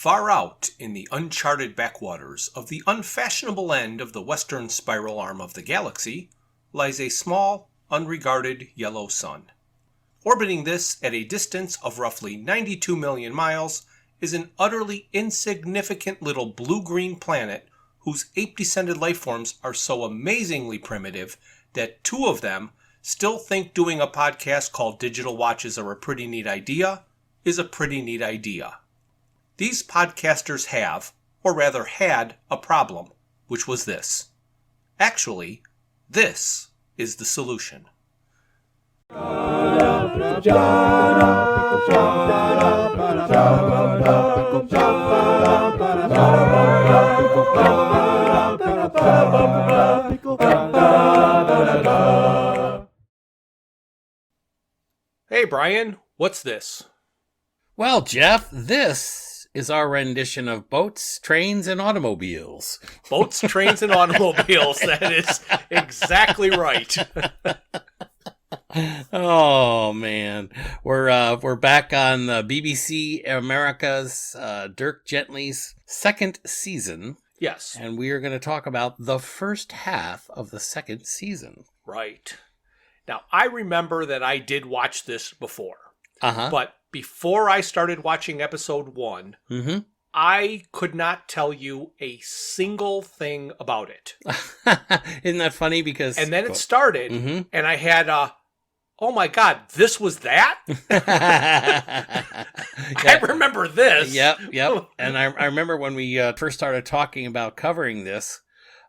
Far out in the uncharted backwaters of the unfashionable end of the western spiral arm of the galaxy lies a small, unregarded yellow sun. Orbiting this at a distance of roughly 92 million miles is an utterly insignificant little blue-green planet whose ape-descended lifeforms are so amazingly primitive that two of them still think doing a podcast called Digital Watches Are a Pretty Neat Idea is a pretty neat idea. These podcasters have, or rather had, a problem, which was this. Actually, this is the solution. Hey, Bryan, what's this? Well, Jeff, this is our rendition of Boats, Trains, and Automobiles. Boats, Trains, and Automobiles. That is exactly right. Oh, man. We're back on the BBC America's Dirk Gently's second season. Yes. And we are going to talk about the first half of the second season. Right. Now, I remember that I did watch this before. Uh-huh. But before I started watching episode 1, I could not tell you a single thing about it. Isn't that funny? Because and then it started, and I had oh my God, this was that? I remember this. Yep. And I remember when we first started talking about covering this,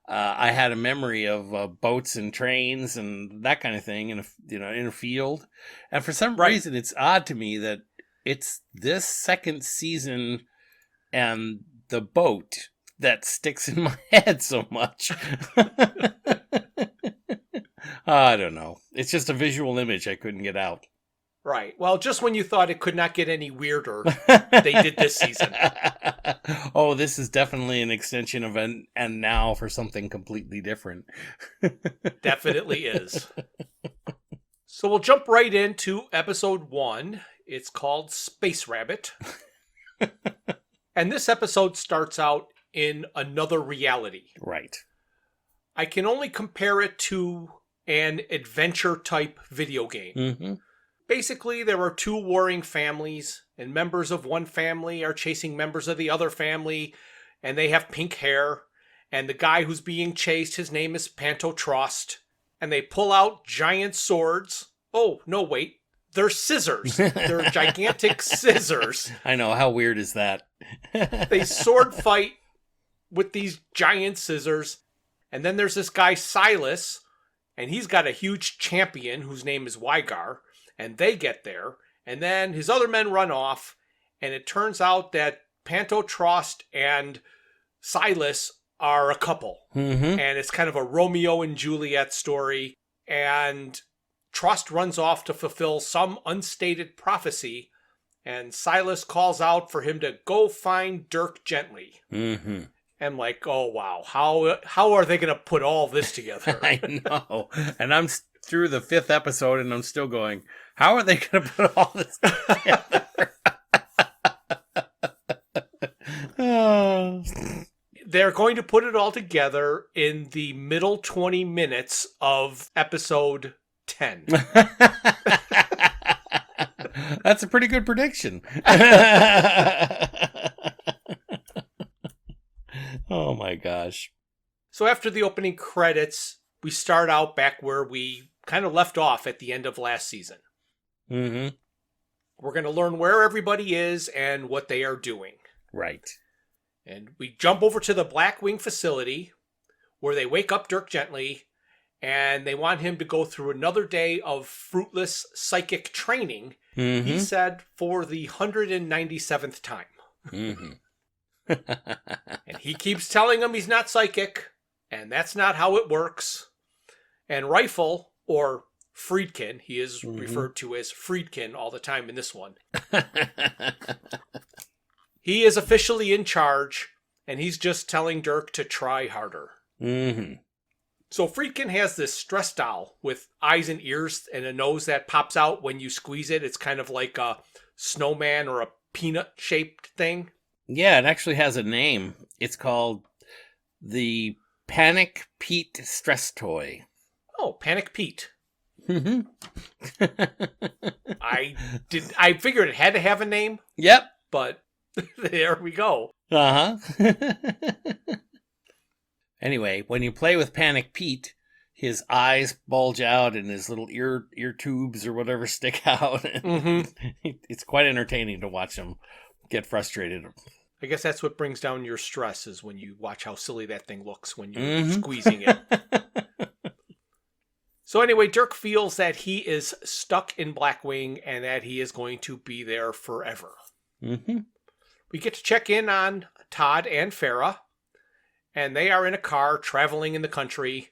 I had a memory of boats and trains and that kind of thing in a field. And for some reason, it's odd to me that it's this second season and the boat that sticks in my head so much. I don't know. It's just a visual image I couldn't get out. Right. Well, just when you thought it could not get any weirder, they did this season. Oh, this is definitely an extension of and now for something completely different. Definitely is. So we'll jump right into episode 1. It's called Space Rabbit. And this episode starts out in another reality. Right. I can only compare it to an adventure-type video game. Mm-hmm. Basically, there are two warring families, and members of one family are chasing members of the other family, and they have pink hair, and the guy who's being chased, his name is Pantotrost, and they pull out giant swords. Oh, no, wait. They're scissors. They're gigantic scissors. I know. How weird is that? They sword fight with these giant scissors, and then there's this guy, Silas, and he's got a huge champion whose name is Wygar. And they get there, and then his other men run off, and it turns out that Pantotrost and Silas are a couple. Mm-hmm. And it's kind of a Romeo and Juliet story, and Trost runs off to fulfill some unstated prophecy, and Silas calls out for him to go find Dirk Gently. Mm-hmm. And like, oh wow, how are they going to put all this together? I know. And I'm through the 5th episode, and I'm still going, how are they going to put all this together? They're going to put it all together in the middle 20 minutes of episode 10. That's a pretty good prediction. Oh my gosh. So after the opening credits, we start out back where we kind of left off at the end of last season. Mm-hmm. We're going to learn where everybody is and what they are doing. Right. And we jump over to the Blackwing facility where they wake up Dirk Gently and they want him to go through another day of fruitless psychic training. Mm-hmm. He said for the 197th time. Mm-hmm. And he keeps telling him he's not psychic, and that's not how it works. And Rifle, or Friedkin, he is referred to as Friedkin all the time in this one. He is officially in charge, and he's just telling Dirk to try harder. Mm-hmm. So Friedkin has this stress doll with eyes and ears and a nose that pops out when you squeeze it. It's kind of like a snowman or a peanut-shaped thing. Yeah, it actually has a name. It's called the Panic Pete Stress Toy. Oh, Panic Pete. Mm-hmm. I figured it had to have a name, Yep. but there we go. Uh-huh. Anyway, when you play with Panic Pete, his eyes bulge out and his little ear tubes or whatever stick out. Mm-hmm. It's quite entertaining to watch him get frustrated. I guess that's what brings down your stress, is when you watch how silly that thing looks when you're Mm-hmm. squeezing it. So anyway, Dirk feels that he is stuck in Blackwing and that he is going to be there forever. Mm-hmm. We get to check in on Todd and Farah, and they are in a car traveling in the country,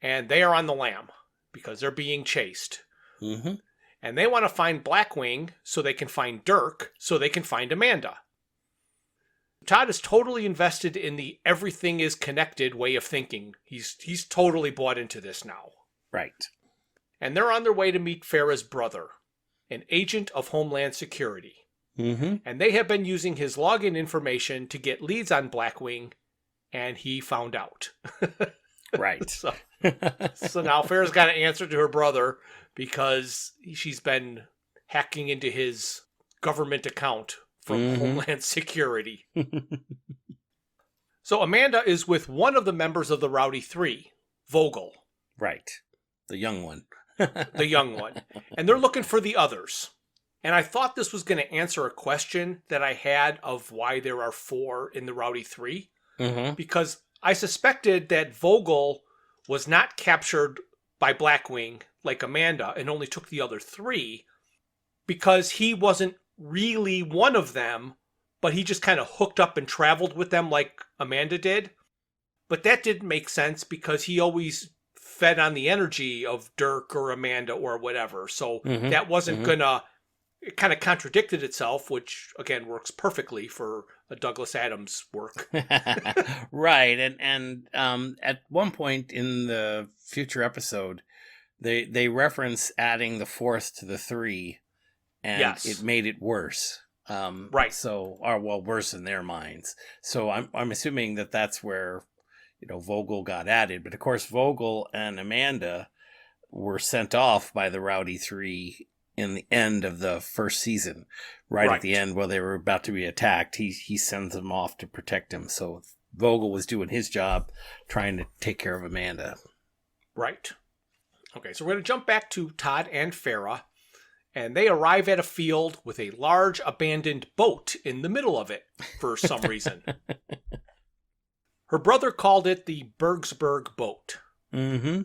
and they are on the lam because they're being chased. Mm-hmm. And they want to find Blackwing so they can find Dirk, so they can find Amanda. Todd is totally invested in the everything is connected way of thinking. He's totally bought into this now. Right. And they're on their way to meet Farah's brother, an agent of Homeland Security. Mm-hmm. And they have been using his login information to get leads on Blackwing, and he found out. Right. So now Farah's got to answer to her brother because she's been hacking into his government account from Homeland Security. So Amanda is with one of the members of the Rowdy Three, Vogel. Right. The young one. The young one. And they're looking for the others. And I thought this was going to answer a question that I had of why there are 4 in the Rowdy Three. Mm-hmm. Because I suspected that Vogel was not captured by Blackwing like Amanda and only took the other 3 because he wasn't really one of them, but he just kind of hooked up and traveled with them like Amanda did. But that didn't make sense because he always fed on the energy of Dirk or Amanda or whatever. So that wasn't gonna... It kind of contradicted itself, which, again, works perfectly for a Douglas Adams work. Right. And at one point in the future episode, they reference adding the 4th to the 3, and Yes. it made it worse. Right. So, or well, worse in their minds. So I'm assuming that that's where, Vogel got added. But of course, Vogel and Amanda were sent off by the Rowdy Three in the end of the first season. Right at the end, while they were about to be attacked, he sends them off to protect him. So Vogel was doing his job, trying to take care of Amanda. Right. Okay, so we're going to jump back to Todd and Farah, and they arrive at a field with a large abandoned boat in the middle of it for some reason. Her brother called it the Bergsburg boat. Mm-hmm.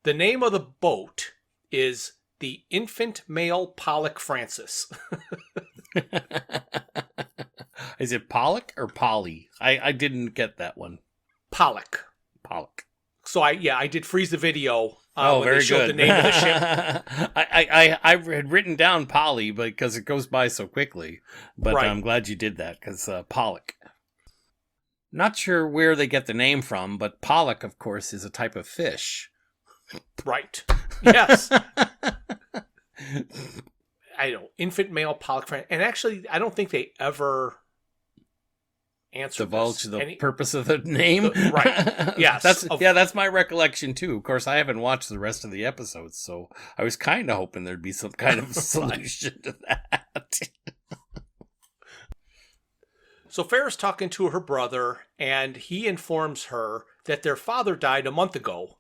The name of the boat is the Infant Male Pollock Francis. Is it Pollock or Polly? I didn't get that one. Pollock. So I did freeze the video when very they showed good. the name of the ship. I had written down Polly because it goes by so quickly, but Right. I'm glad you did that because Pollock. Not sure where they get the name from, but pollock, of course, is a type of fish. Right. Yes. I know. Infant male pollock Francis. And actually, I don't think they ever answer divulge this. the purpose of the name. Right. Yes. That's my recollection too. Of course, I haven't watched the rest of the episodes, so I was kind of hoping there'd be some kind of solution to that. So Farah's talking to her brother, and he informs her that their father died a month ago,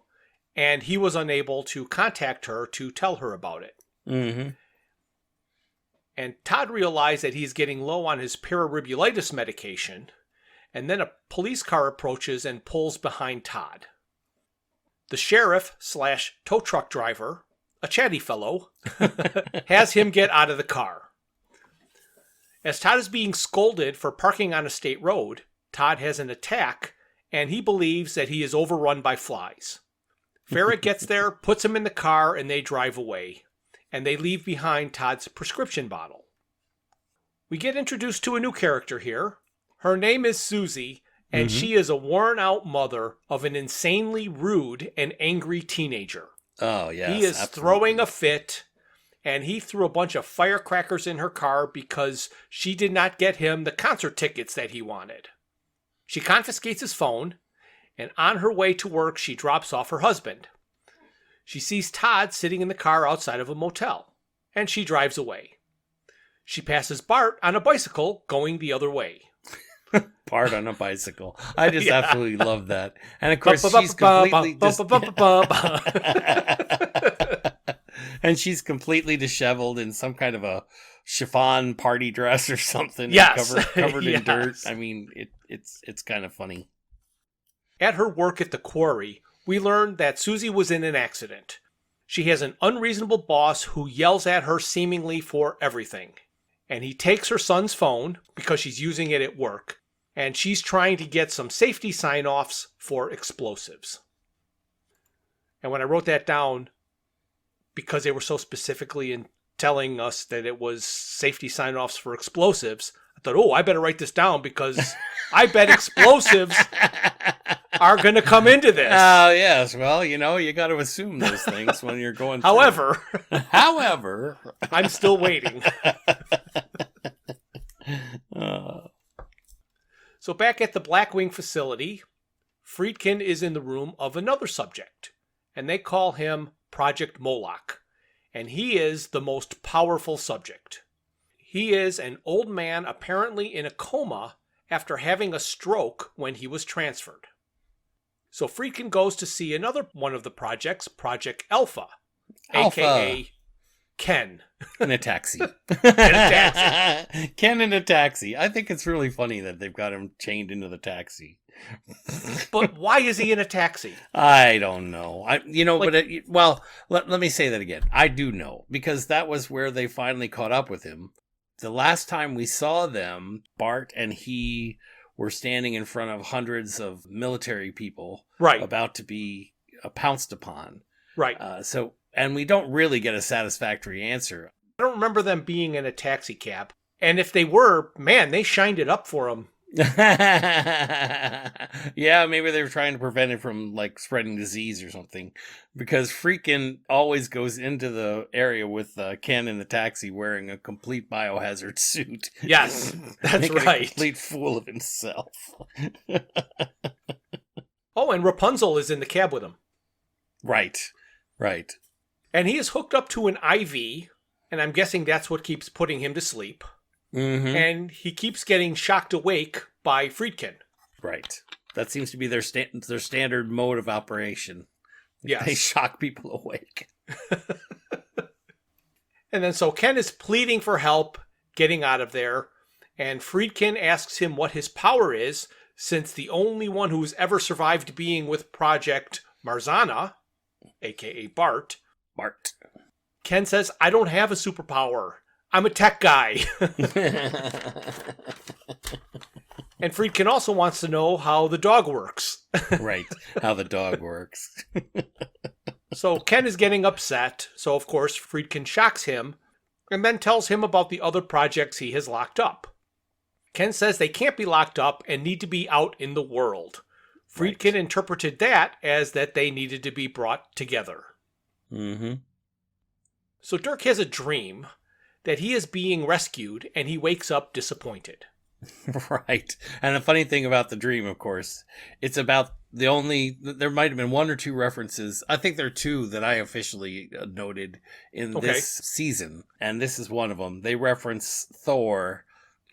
and he was unable to contact her to tell her about it. Mm-hmm. And Todd realized that he's getting low on his pararibulitis medication, and then a police car approaches and pulls behind Todd. The sheriff/tow truck driver, a chatty fellow, has him get out of the car. As Todd is being scolded for parking on a state road, Todd has an attack, and he believes that he is overrun by flies. Farah gets there, puts him in the car, and they drive away. And they leave behind Todd's prescription bottle. We get introduced to a new character here. Her name is Susie, and she is a worn-out mother of an insanely rude and angry teenager. Oh, yes. He is absolutely. throwing a fit, and he threw a bunch of firecrackers in her car because she did not get him the concert tickets that he wanted. She confiscates his phone, and on her way to work, she drops off her husband. She sees Todd sitting in the car outside of a motel, and she drives away. She passes Bart on a bicycle going the other way. Bart on a bicycle. I just absolutely love that. And of course, she's completely and she's completely disheveled in some kind of a chiffon party dress or something. Yes. Covered in Yes. dirt. I mean, it's kind of funny. At her work at the quarry, we learn that Susie was in an accident. She has an unreasonable boss who yells at her seemingly for everything. And he takes her son's phone because she's using it at work, and she's trying to get some safety sign-offs for explosives. And when I wrote that down, because they were so specifically in telling us that it was safety sign-offs for explosives, I thought, oh, I better write this down because I bet explosives are going to come into this. Oh, yes. Well, you got to assume those things when you're going through. However, I'm still waiting. So back at the Blackwing facility, Friedkin is in the room of another subject, and they call him Project Moloch, and he is the most powerful subject. He is an old man apparently in a coma after having a stroke when he was transferred. So Friedkin goes to see another one of the projects, Project Alpha. A.k.a. Ken. In a taxi. taxi. Ken in a taxi. I think it's really funny that they've got him chained into the taxi. But why is he in a taxi? I don't know. Let me say that again. I do know, because that was where they finally caught up with him. The last time we saw them, Bart and he were standing in front of hundreds of military people, right, about to be pounced upon. Right. And we don't really get a satisfactory answer. I don't remember them being in a taxi cab. And if they were, man, they shined it up for him. Yeah, maybe they were trying to prevent it from spreading disease or something. Because Friedkin always goes into the area with Ken in the taxi wearing a complete biohazard suit. Yes, that's right. A complete fool of himself. Oh, and Rapunzel is in the cab with him. Right. And he is hooked up to an IV, and I'm guessing that's what keeps putting him to sleep. Mm-hmm. And he keeps getting shocked awake by Friedkin. Right. That seems to be their standard mode of operation. Yes. They shock people awake. And then so Ken is pleading for help getting out of there, and Friedkin asks him what his power is, since the only one who's ever survived being with Project Marzana, a.k.a. Bart. Ken says, I don't have a superpower. I'm a tech guy. And Friedkin also wants to know how the dog works. Right, how the dog works. So Ken is getting upset. So, of course, Friedkin shocks him and then tells him about the other projects he has locked up. Ken says they can't be locked up and need to be out in the world. Friedkin interpreted that as that they needed to be brought together. Mm-hmm. So Dirk has a dream that he is being rescued, and he wakes up disappointed. Right. And the funny thing about the dream, of course, it's about there might have been one or two references. I think there are two that I officially noted in this season, and this is one of them. They reference Thor,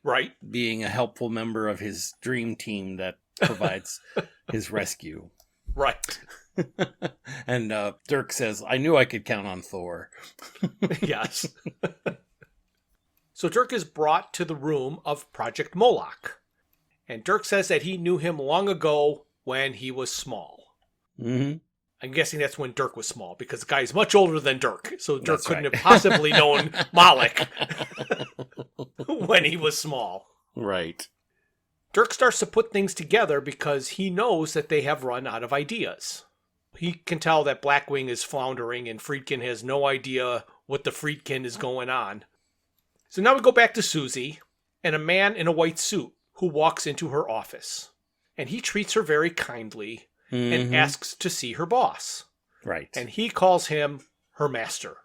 right, being a helpful member of his dream team that provides his rescue. Right. And Dirk says, I knew I could count on Thor. Yes. So Dirk is brought to the room of Project Moloch. And Dirk says that he knew him long ago when he was small. Mm-hmm. I'm guessing that's when Dirk was small, because the guy is much older than Dirk. So Dirk couldn't have possibly known Moloch when he was small. Right. Dirk starts to put things together because he knows that they have run out of ideas. He can tell that Blackwing is floundering and Friedkin has no idea what the Friedkin is going on. So now we go back to Susie and a man in a white suit who walks into her office. And he treats her very kindly and asks to see her boss. Right. And he calls him her master.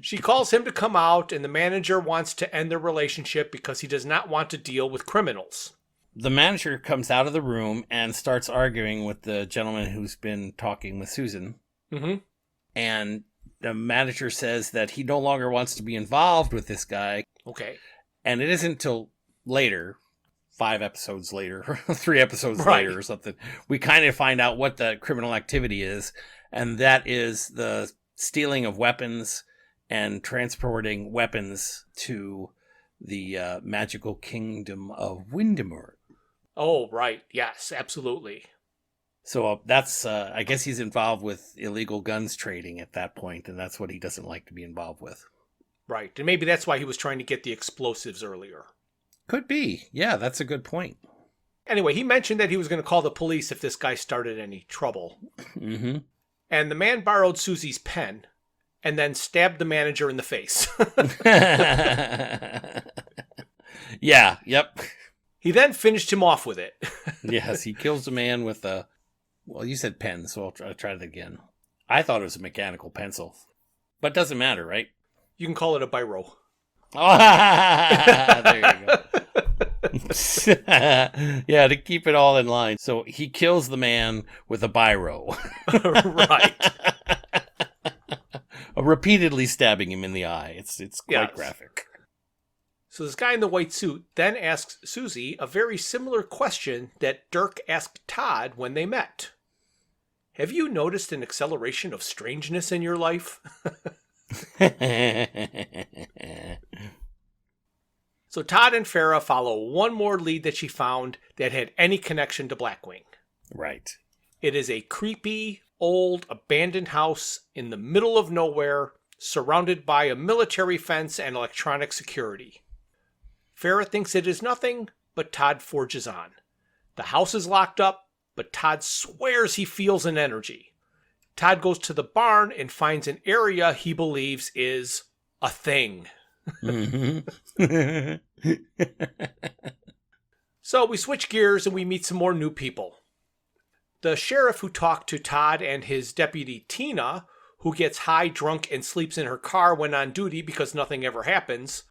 She calls him to come out, and the manager wants to end their relationship because he does not want to deal with criminals. The manager comes out of the room and starts arguing with the gentleman who's been talking with Susan. Mm-hmm. And the manager says that he no longer wants to be involved with this guy. Okay. And it isn't till later, 5 episodes later, 3 episodes Right. later or something, we kind of find out what the criminal activity is. And that is the stealing of weapons and transporting weapons to the magical kingdom of Windermere. Oh, right. Yes, absolutely. So that's, I guess he's involved with illegal guns trading at that point, and that's what he doesn't like to be involved with. Right. And maybe that's why he was trying to get the explosives earlier. Could be. Yeah, that's a good point. Anyway, he mentioned that he was going to call the police if this guy started any trouble. Mm-hmm. And the man borrowed Susie's pen and then stabbed the manager in the face. Yeah, yep. He then finished him off with it. Yes, he kills the man with a... Well, you said pen, so I'll try it again. I thought it was a mechanical pencil. But it doesn't matter, right? You can call it a biro. Oh, there you go. Yeah, to keep it all in line. So he kills the man with a biro. Right. Repeatedly stabbing him in the eye. It's quite graphic. So this guy in the white suit then asks Susie a very similar question that Dirk asked Todd when they met. Have you noticed an acceleration of strangeness in your life? So Todd and Farrah follow one more lead that she found that had any connection to Blackwing. Right. It is a creepy, old, abandoned house in the middle of nowhere, surrounded by a military fence and electronic security. Farrah thinks it is nothing, but Todd forges on. The house is locked up, but Todd swears he feels an energy. Todd goes to the barn and finds an area he believes is a thing. Mm-hmm. So we switch gears and we meet some more new people. The sheriff who talked to Todd and his deputy Tina, who gets high, drunk, and sleeps in her car when on duty because nothing ever happens.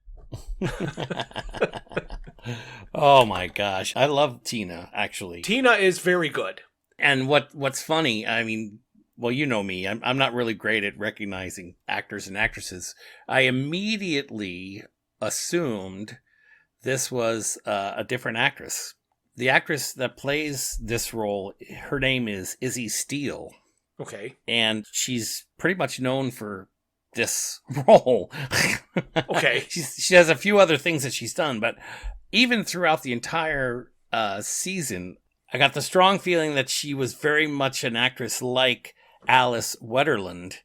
Oh my gosh. I love Tina, actually. Tina is very good. And what's funny, I mean, well, you know me, I'm not really great at recognizing actors and actresses. I immediately assumed this was a different actress. The actress that plays this role, her name is Izzy Steele. Okay. And she's pretty much known for this role. Okay. She has a few other things that she's done, but even throughout the entire season, I got the strong feeling that she was very much an actress like Alice Wetterland,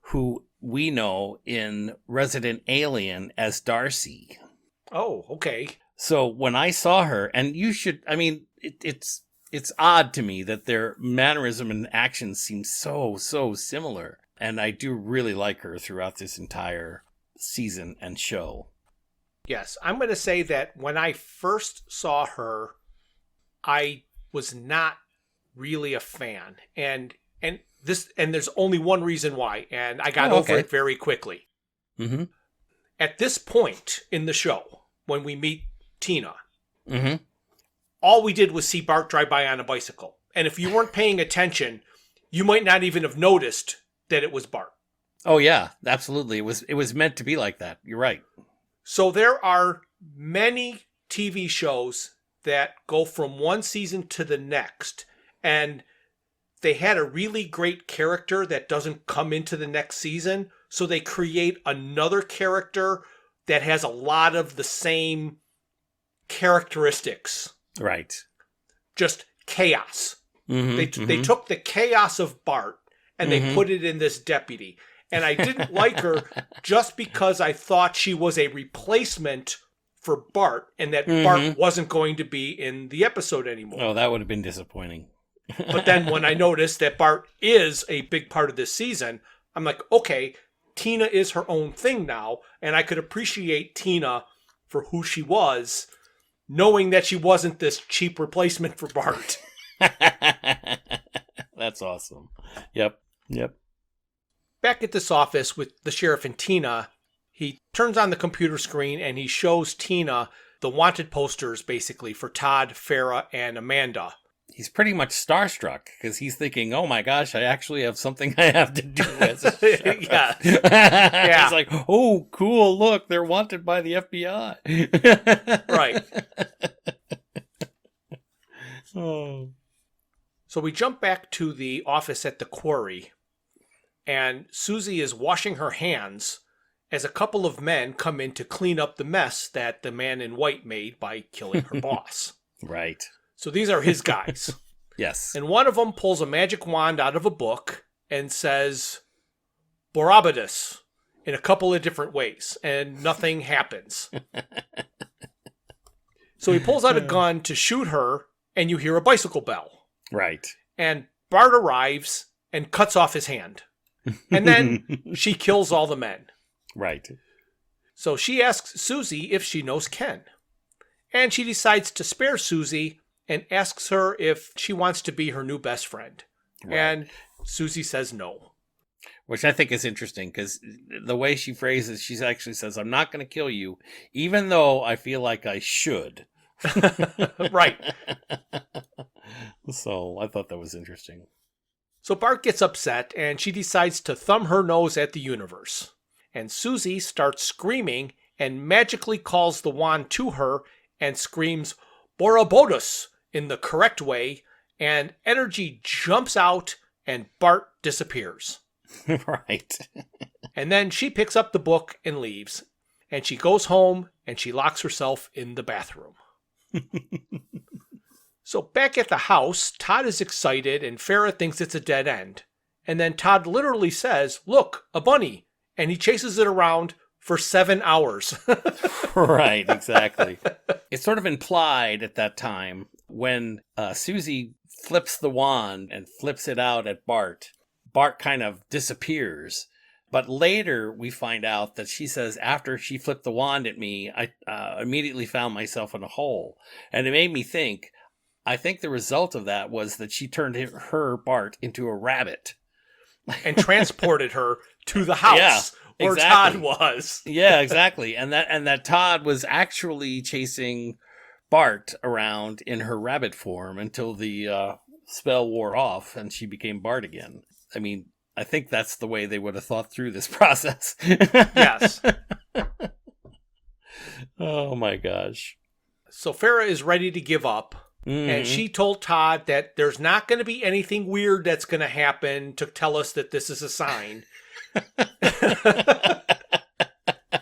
who we know in Resident Alien as Darcy. Oh, okay. So when I saw her, and you should, I mean, it's odd to me that their mannerism and actions seem so similar. And I do really like her throughout this entire season and show. Yes, I'm going to say that when I first saw her, I was not really a fan. And there's only one reason why, and I got over it very quickly. Mm-hmm. At this point in the show, when we meet Tina, mm-hmm. all we did was see Bart drive by on a bicycle. And if you weren't paying attention, you might not even have noticed that it was Bart. Oh yeah, absolutely. It was meant to be like that. You're right. So there are many TV shows that go from one season to the next, and they had a really great character that doesn't come into the next season, so they create another character that has a lot of the same characteristics. Right. Just chaos. Mm-hmm, They took the chaos of Bart and they put it in this deputy. And I didn't like her just because I thought she was a replacement for Bart and that Bart wasn't going to be in the episode anymore. Oh, that would have been disappointing. But then when I noticed that Bart is a big part of this season, I'm like, okay, Tina is her own thing now. And I could appreciate Tina for who she was, knowing that she wasn't this cheap replacement for Bart. That's awesome. Yep. back at this office with the sheriff and Tina, he turns on the computer screen and he shows Tina the wanted posters, basically, for Todd, Farrah, and Amanda. He's pretty much starstruck because he's thinking, oh my gosh, I actually have something I have to do as a sheriff. Yeah. Yeah. He's like, oh, cool, look, they're wanted by the FBI. Right. Oh. So we jump back to the office at the quarry, and Susie is washing her hands as a couple of men come in to clean up the mess that the man in white made by killing her boss. Right. So these are his guys. Yes. And one of them pulls a magic wand out of a book and says, Borabadus, in a couple of different ways, and nothing happens. So he pulls out a gun to shoot her, and you hear a bicycle bell. Right. And Bart arrives and cuts off his hand. And then she kills all the men. Right. So she asks Susie if she knows Ken. And she decides to spare Susie and asks her if she wants to be her new best friend. Right. And Susie says no. Which I think is interesting because the way she phrases, she actually says, I'm not going to kill you, even though I feel like I should. Right. So I thought that was interesting. So Bart gets upset and she decides to thumb her nose at the universe. And Susie starts screaming and magically calls the wand to her and screams, Borabodus, in the correct way, and energy jumps out and Bart disappears. Right. And then she picks up the book and leaves. And she goes home and she locks herself in the bathroom. So back at the house, Todd is excited and Farrah thinks it's a dead end. And then Todd literally says, look, a bunny. And he chases it around for 7 hours. Right, exactly. It's sort of implied at that time when Susie flips the wand and flips it out at Bart. Bart kind of disappears. But later we find out that she says, after she flipped the wand at me, I immediately found myself in a hole. And it made me think, I think the result of that was that she turned her, Bart, into a rabbit. And transported her to the house. Yeah. Where Exactly. Todd was. Yeah, exactly. And that Todd was actually chasing Bart around in her rabbit form until the spell wore off and she became Bart again. I mean, I think that's the way they would have thought through this process. Yes. Oh my gosh. So Farrah is ready to give up. Mm-hmm. And she told Todd that there's not going to be anything weird that's going to happen to tell us that this is a sign.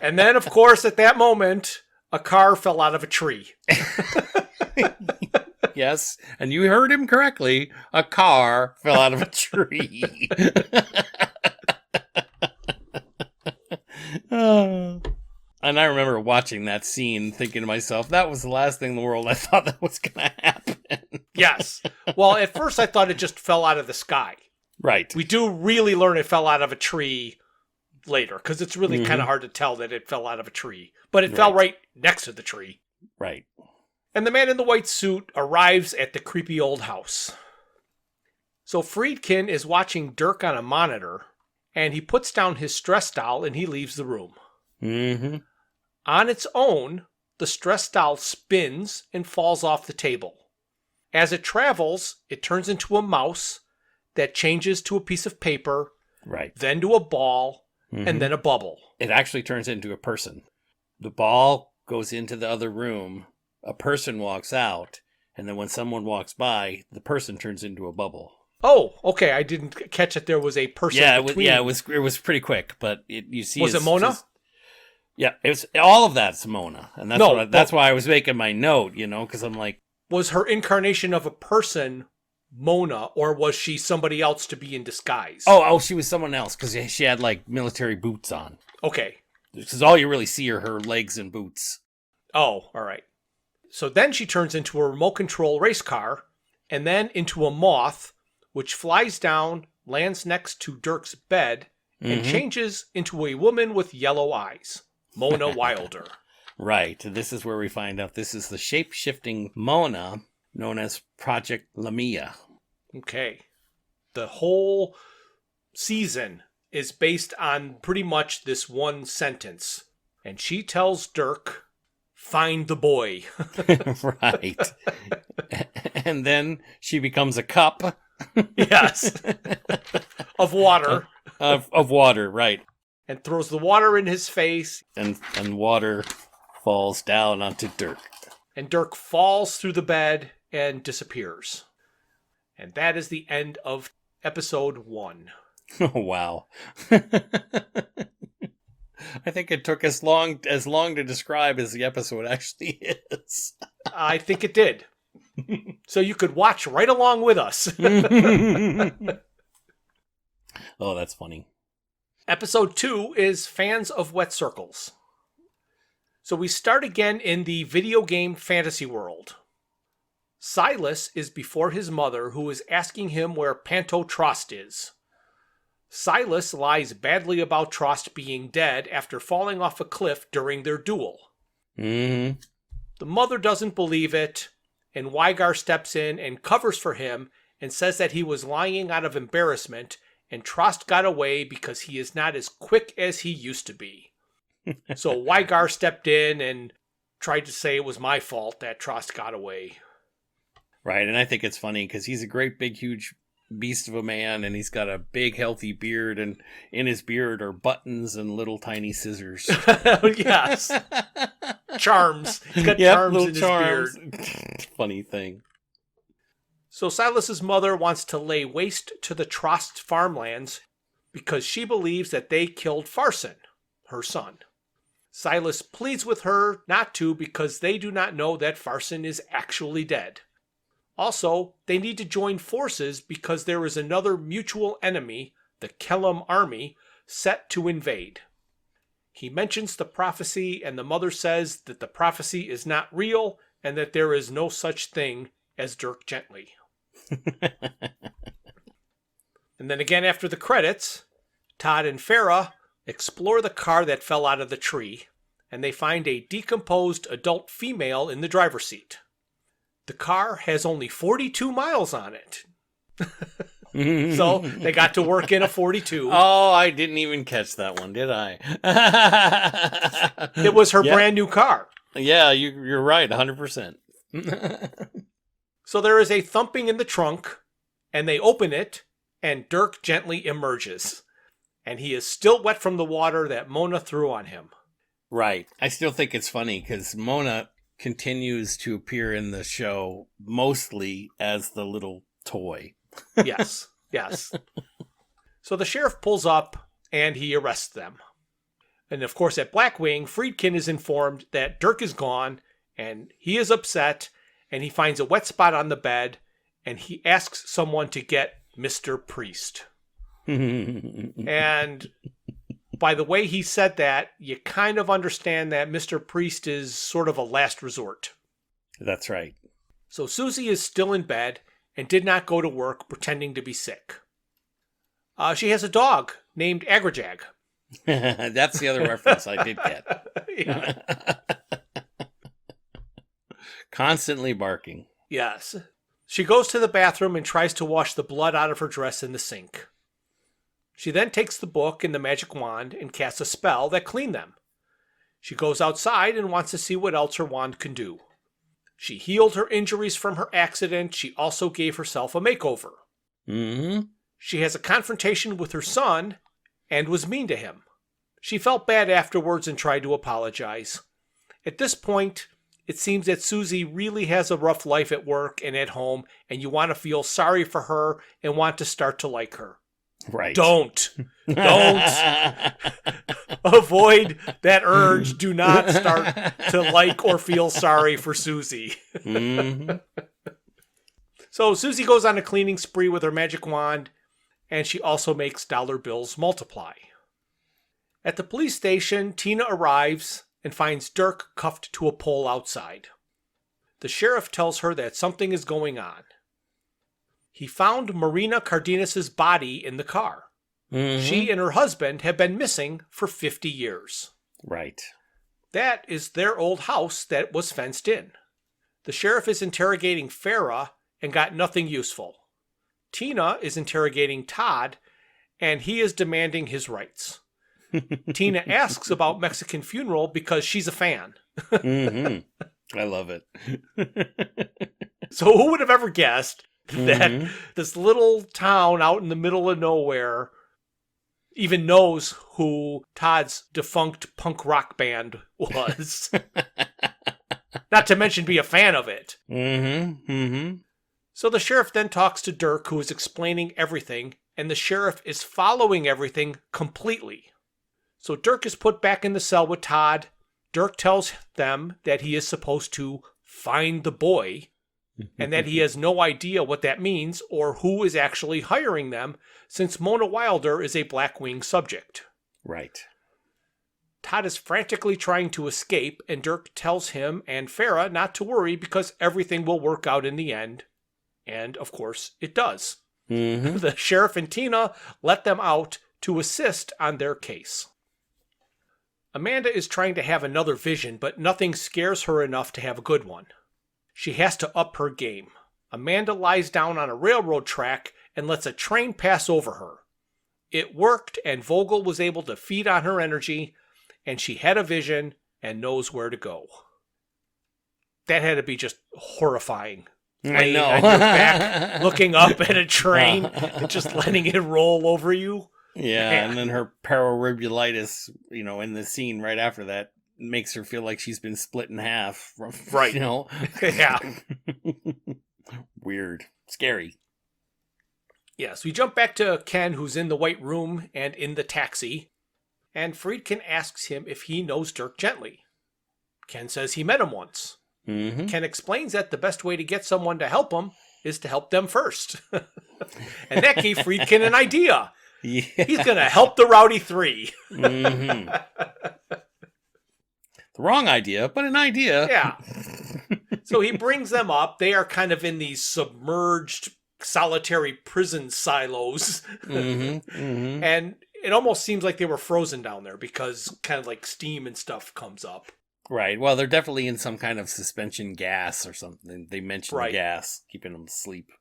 And then, of course, at that moment, a car fell out of a tree. Yes, and you heard him correctly. A car fell out of a tree. And I remember watching that scene thinking to myself, that was the last thing in the world I thought that was going to happen. Yes. Well, at first I thought it just fell out of the sky. Right. We do really learn it fell out of a tree later, because it's really kind of hard to tell that it fell out of a tree. But it fell right next to the tree. Right. And the man in the white suit arrives at the creepy old house. So Friedkin is watching Dirk on a monitor, and he puts down his stress doll and he leaves the room. Mm-hmm. On its own, the stress doll spins and falls off the table. As it travels, it turns into a mouse that changes to a piece of paper, right, then to a ball, and then a bubble. It actually turns into a person. The ball goes into the other room, a person walks out, and then when someone walks by, the person turns into a bubble. Oh, okay. I didn't catch that there was a person between. It was pretty quick, but you see. Was it Mona? Yeah, it was all of that's Mona, and that's why I was making my note, because I'm like, was her incarnation of a person Mona, or was she somebody else to be in disguise? Oh, she was someone else because she had like military boots on. Okay, because all you really see are her legs and boots. Oh, all right. So then she turns into a remote control race car, and then into a moth, which flies down, lands next to Dirk's bed, and changes into a woman with yellow eyes. Mona Wilder. Right. This is where we find out this is the shape-shifting Mona, known as Project Lamia. Okay. The whole season is based on pretty much this one sentence. And she tells Dirk, "Find the boy." Right. And then she becomes a cup. Yes. Of water. Of water, right. And throws the water in his face. And water falls down onto Dirk. And Dirk falls through the bed and disappears. And that is the end of episode 1. Oh, wow. I think it took as long to describe as the episode actually is. I think it did. So you could watch right along with us. Oh, that's funny. Episode 2 is Fans of Wet Circles. So we start again in the video game fantasy world. Silas is before his mother, who is asking him where Panto Trost is. Silas lies badly about Trost being dead after falling off a cliff during their duel. Mm-hmm. The mother doesn't believe it, and Wygar steps in and covers for him and says that he was lying out of embarrassment and Trost got away because he is not as quick as he used to be. So Wygar stepped in and tried to say it was my fault that Trost got away. Right, and I think it's funny because he's a great big huge beast of a man, and he's got a big healthy beard, and in his beard are buttons and little tiny scissors. Yes. Charms. He's got charms in his beard. Funny thing. So Silas's mother wants to lay waste to the Trost farmlands because she believes that they killed Farson, her son. Silas pleads with her not to because they do not know that Farson is actually dead. Also, they need to join forces because there is another mutual enemy, the Kellam army, set to invade. He mentions the prophecy, and the mother says that the prophecy is not real and that there is no such thing as Dirk Gently. And then again after the credits, Todd and Farah explore the car that fell out of the tree, and they find a decomposed adult female in the driver's seat. The car has only 42 miles on it. So they got to work in a 42. Oh, I didn't even catch that one, did I? It was her brand new car. Yeah, you're right, 100%. So there is a thumping in the trunk, and they open it, and Dirk Gently emerges. And he is still wet from the water that Mona threw on him. Right. I still think it's funny because Mona continues to appear in the show mostly as the little toy. Yes, yes. So the sheriff pulls up and he arrests them. And of course at Blackwing, Friedkin is informed that Dirk is gone and he is upset and he finds a wet spot on the bed and he asks someone to get Mr. Priest. And by the way he said that, you kind of understand that Mr. Priest is sort of a last resort. That's right. So Susie is still in bed and did not go to work pretending to be sick. She has a dog named Agrajag. That's the other reference I did get. Yeah. Constantly barking. Yes. She goes to the bathroom and tries to wash the blood out of her dress in the sink. She then takes the book and the magic wand and casts a spell that cleans them. She goes outside and wants to see what else her wand can do. She healed her injuries from her accident. She also gave herself a makeover. Mm-hmm. She has a confrontation with her son and was mean to him. She felt bad afterwards and tried to apologize. At this point, it seems that Susie really has a rough life at work and at home, and you want to feel sorry for her and want to start to like her. Right. Don't. Avoid that urge. Do not start to like or feel sorry for Susie. Mm-hmm. So Susie goes on a cleaning spree with her magic wand, and she also makes dollar bills multiply. At the police station, Tina arrives and finds Dirk cuffed to a pole outside. The sheriff tells her that something is going on. He found Marina Cardenas' body in the car. Mm-hmm. She and her husband have been missing for 50 years. Right. That is their old house that was fenced in. The sheriff is interrogating Farah and got nothing useful. Tina is interrogating Todd, and he is demanding his rights. Tina asks about Mexican Funeral because she's a fan. I love it. So who would have ever guessed that this little town out in the middle of nowhere even knows who Todd's defunct punk rock band was? Not to mention be a fan of it. So the sheriff then talks to Dirk, who is explaining everything, and the sheriff is following everything completely. So Dirk is put back in the cell with Todd. Dirk tells them that he is supposed to find the boy, and that he has no idea what that means or who is actually hiring them, since Mona Wilder is a Blackwing subject. Right. Todd is frantically trying to escape, and Dirk tells him and Farah not to worry because everything will work out in the end. And, of course, it does. The sheriff and Tina let them out to assist on their case. Amanda is trying to have another vision, but nothing scares her enough to have a good one. She has to up her game. Amanda lies down on a railroad track and lets a train pass over her. It worked, and Vogel was able to feed on her energy, and she had a vision and knows where to go. That had to be just horrifying. I know. On your back, looking up at a train and just letting it roll over you. Yeah, Man. and then her paraorbiculitis, in the scene right after that, makes her feel like she's been split in half. Right. Yeah. Weird. Scary. Yes, we jump back to Ken, who's in the white room and in the taxi. And Friedkin asks him if he knows Dirk Gently. Ken says he met him once. Ken explains that the best way to get someone to help him is to help them first. And that gave Friedkin an idea. Yeah. He's going to help the Rowdy Three. The wrong idea, but an idea. Yeah. So he brings them up. They are kind of in these submerged solitary prison silos. And it almost seems like they were frozen down there because kind of like steam and stuff comes up. Right. Well, they're definitely in some kind of suspension gas or something. They mentioned the gas, keeping them asleep.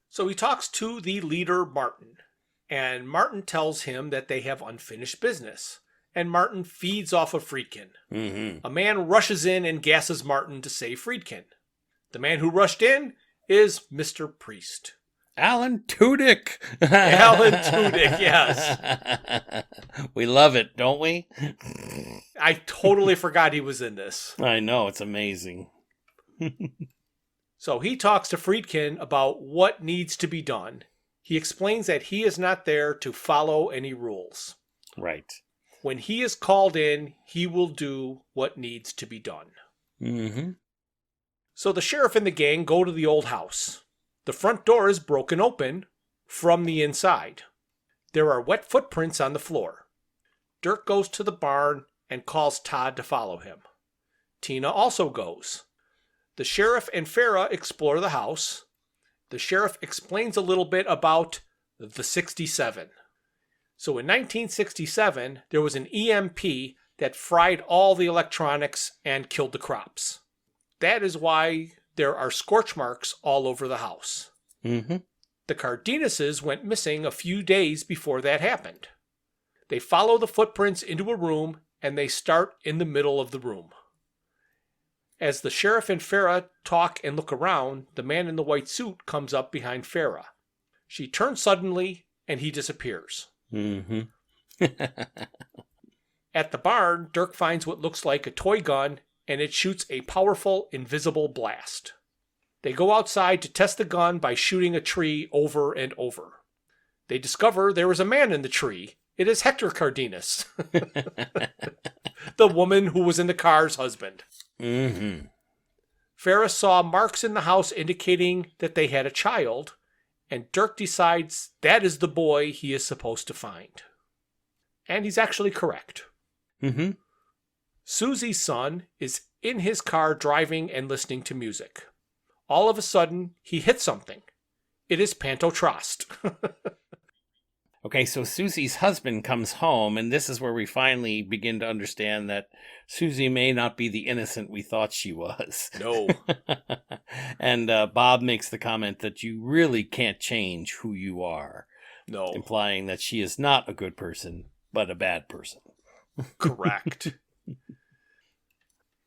So he talks to the leader, Martin. And Martin tells him that they have unfinished business. And Martin feeds off of Friedkin. A man rushes in and gasses Martin to save Friedkin. The man who rushed in is Mr. Priest. Alan Tudyk. Alan Tudyk, yes. We love it, don't we? I totally forgot he was in this. I know, it's amazing. So he talks to Friedkin about what needs to be done. He explains that he is not there to follow any rules. Right. When he is called in, he will do what needs to be done. So the sheriff and the gang go to the old house. The front door is broken open from the inside. There are wet footprints on the floor. Dirk goes to the barn and calls Todd to follow him. Tina also goes. The sheriff and Farah explore the house. The sheriff explains a little bit about the 67. So in 1967, there was an EMP that fried all the electronics and killed the crops. That is why there are scorch marks all over the house. The Cardenases went missing a few days before that happened. They follow the footprints into a room, and they start in the middle of the room. As the sheriff and Farah talk and look around, the man in the white suit comes up behind Farah. She turns suddenly, and he disappears. At the barn, Dirk finds what looks like a toy gun, and it shoots a powerful, invisible blast. They go outside to test the gun by shooting a tree over and over. They discover there is a man in the tree. It is Hector Cardenas, the woman who was in the car's husband. Farah saw marks in the house indicating that they had a child, and Dirk decides that is the boy he is supposed to find. And he's actually correct. Susie's son is in his car driving and listening to music. All of a sudden, he hits something. It is Pantotraste. Okay, so Susie's husband comes home, and this is where we finally begin to understand that Susie may not be the innocent we thought she was. No. And Bob makes the comment that you really can't change who you are. No. Implying that she is not a good person, but a bad person. Correct.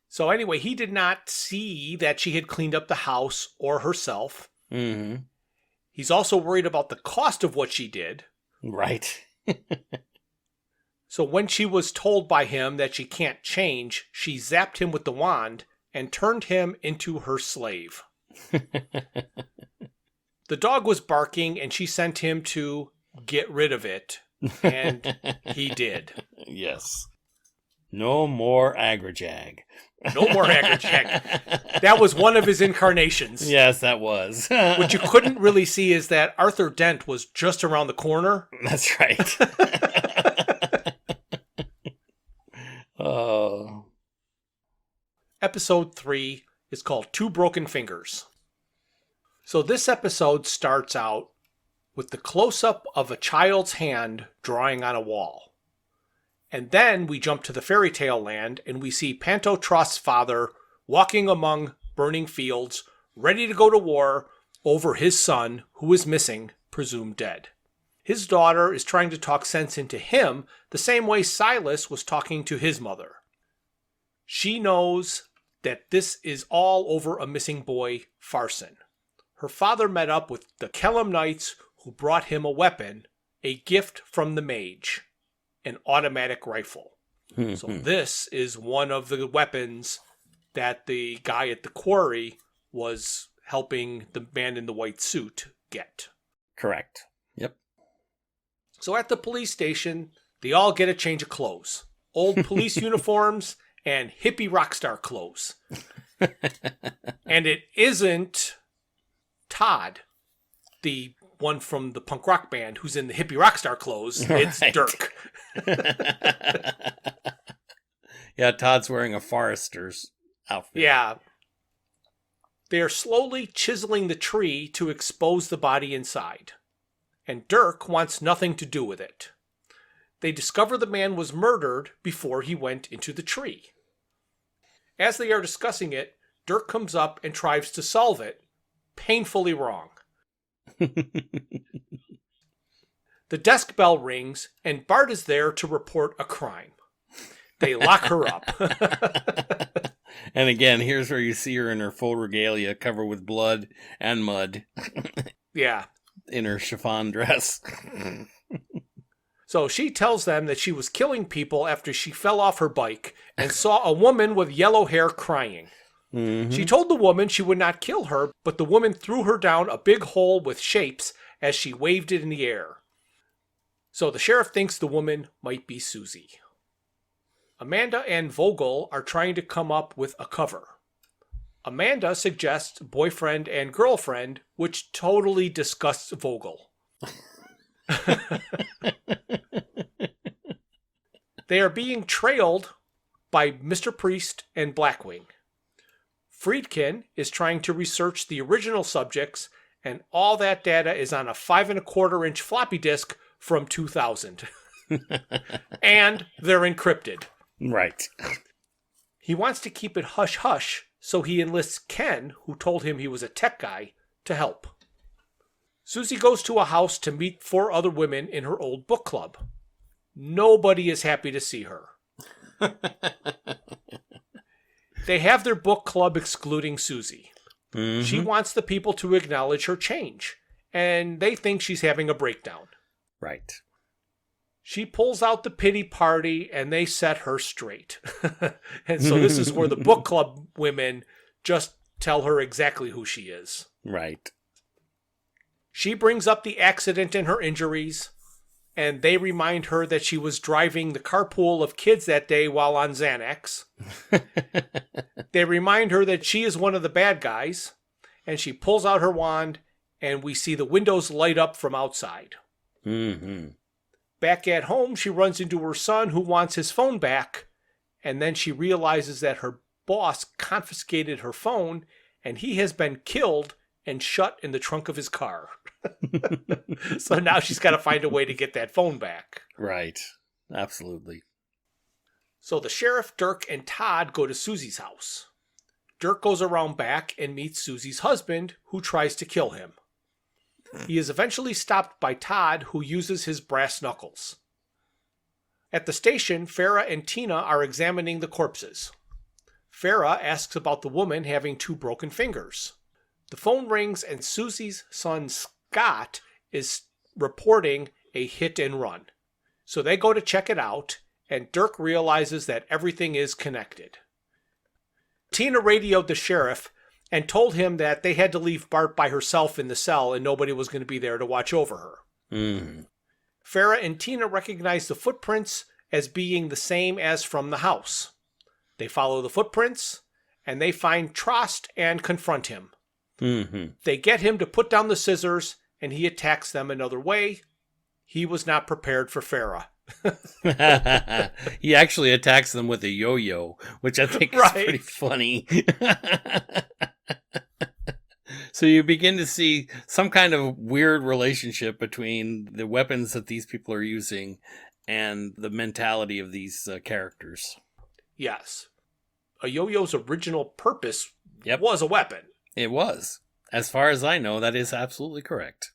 So anyway, he did not see that she had cleaned up the house or herself. Mm-hmm. He's also worried about the cost of what she did. Right. So when she was told by him that she can't change, she zapped him with the wand and turned him into her slave. The dog was barking and she sent him to get rid of it. And he did. Yes. No more Agrajag. No more Agrajag. That was one of his incarnations. Yes, that was. What you couldn't really see is that Arthur Dent was just around the corner. That's right. Oh. Episode 3 is called Two Broken Fingers. So this episode starts out with the close-up of a child's hand drawing on a wall. And then we jump to the fairy tale land and we see Pantotros' father walking among burning fields, ready to go to war over his son, who is missing, presumed dead. His daughter is trying to talk sense into him the same way Silas was talking to his mother. She knows that this is all over a missing boy, Farson. Her father met up with the Kellam Knights who brought him a weapon, a gift from the mage, an automatic rifle. So this is one of the weapons that the guy at the quarry was helping the man in the white suit get. Correct. Yep. So at the police station, they all get a change of clothes. Old police uniforms and hippie rock star clothes. And it isn't Todd, the one from the punk rock band who's in the hippie rock star clothes. It's right. Dirk. Yeah, Todd's wearing a forester's outfit. Yeah. They are slowly chiseling the tree to expose the body inside. And Dirk wants nothing to do with it. They discover the man was murdered before he went into the tree. As they are discussing it, Dirk comes up and tries to solve it, painfully wrong. The desk bell rings, and Bart is there to report a crime. They lock her up. And again, here's where you see her in her full regalia, covered with blood and mud. Yeah. In her chiffon dress. So she tells them that she was killing people after she fell off her bike and saw a woman with yellow hair crying. Mm-hmm. She told the woman she would not kill her, but the woman threw her down a big hole with shapes as she waved it in the air. So the sheriff thinks the woman might be Susie. Amanda and Vogel are trying to come up with a cover. Amanda suggests boyfriend and girlfriend, which totally disgusts Vogel. They are being trailed by Mr. Priest and Blackwing. Friedkin is trying to research the original subjects, and all that data is on a 5 1/4-inch floppy disk from 2000. And they're encrypted. Right. He wants to keep it hush-hush, so he enlists Ken, who told him he was a tech guy, to help. Susie goes to a house to meet 4 other women in her old book club. Nobody is happy to see her. They have their book club excluding Susie. Mm-hmm. She wants the people to acknowledge her change, and they think she's having a breakdown. Right. She pulls out the pity party, and they set her straight. And so this is where the book club women just tell her exactly who she is. Right. She brings up the accident and her injuries, and they remind her that she was driving the carpool of kids that day while on Xanax. They remind her that she is one of the bad guys, and she pulls out her wand, and we see the windows light up from outside. Mm-hmm. Back at home, she runs into her son who wants his phone back, and then she realizes that her boss confiscated her phone, and he has been killed and shut in the trunk of his car. So now she's got to find a way to get that phone back. Right. Absolutely. So the sheriff, Dirk, and Todd go to Susie's house. Dirk goes around back and meets Susie's husband, who tries to kill him. He is eventually stopped by Todd, who uses his brass knuckles. At the station, Farah and Tina are examining the corpses. Farah asks about the woman having 2 broken fingers. The phone rings and Susie's son Scott is reporting a hit and run. So they go to check it out, and Dirk realizes that everything is connected. Tina radioed the sheriff and told him that they had to leave Bart by herself in the cell and nobody was going to be there to watch over her. Mm. Farah and Tina recognize the footprints as being the same as from the house. They follow the footprints, and they find Trost and confront him. Mm-hmm. They get him to put down the scissors, and he attacks them another way. He was not prepared for Farah. He actually attacks them with a yo-yo, which I think is pretty funny. So you begin to see some kind of weird relationship between the weapons that these people are using and the mentality of these characters. Yes. A yo-yo's original purpose was a weapon. It was. As far as I know, that is absolutely correct.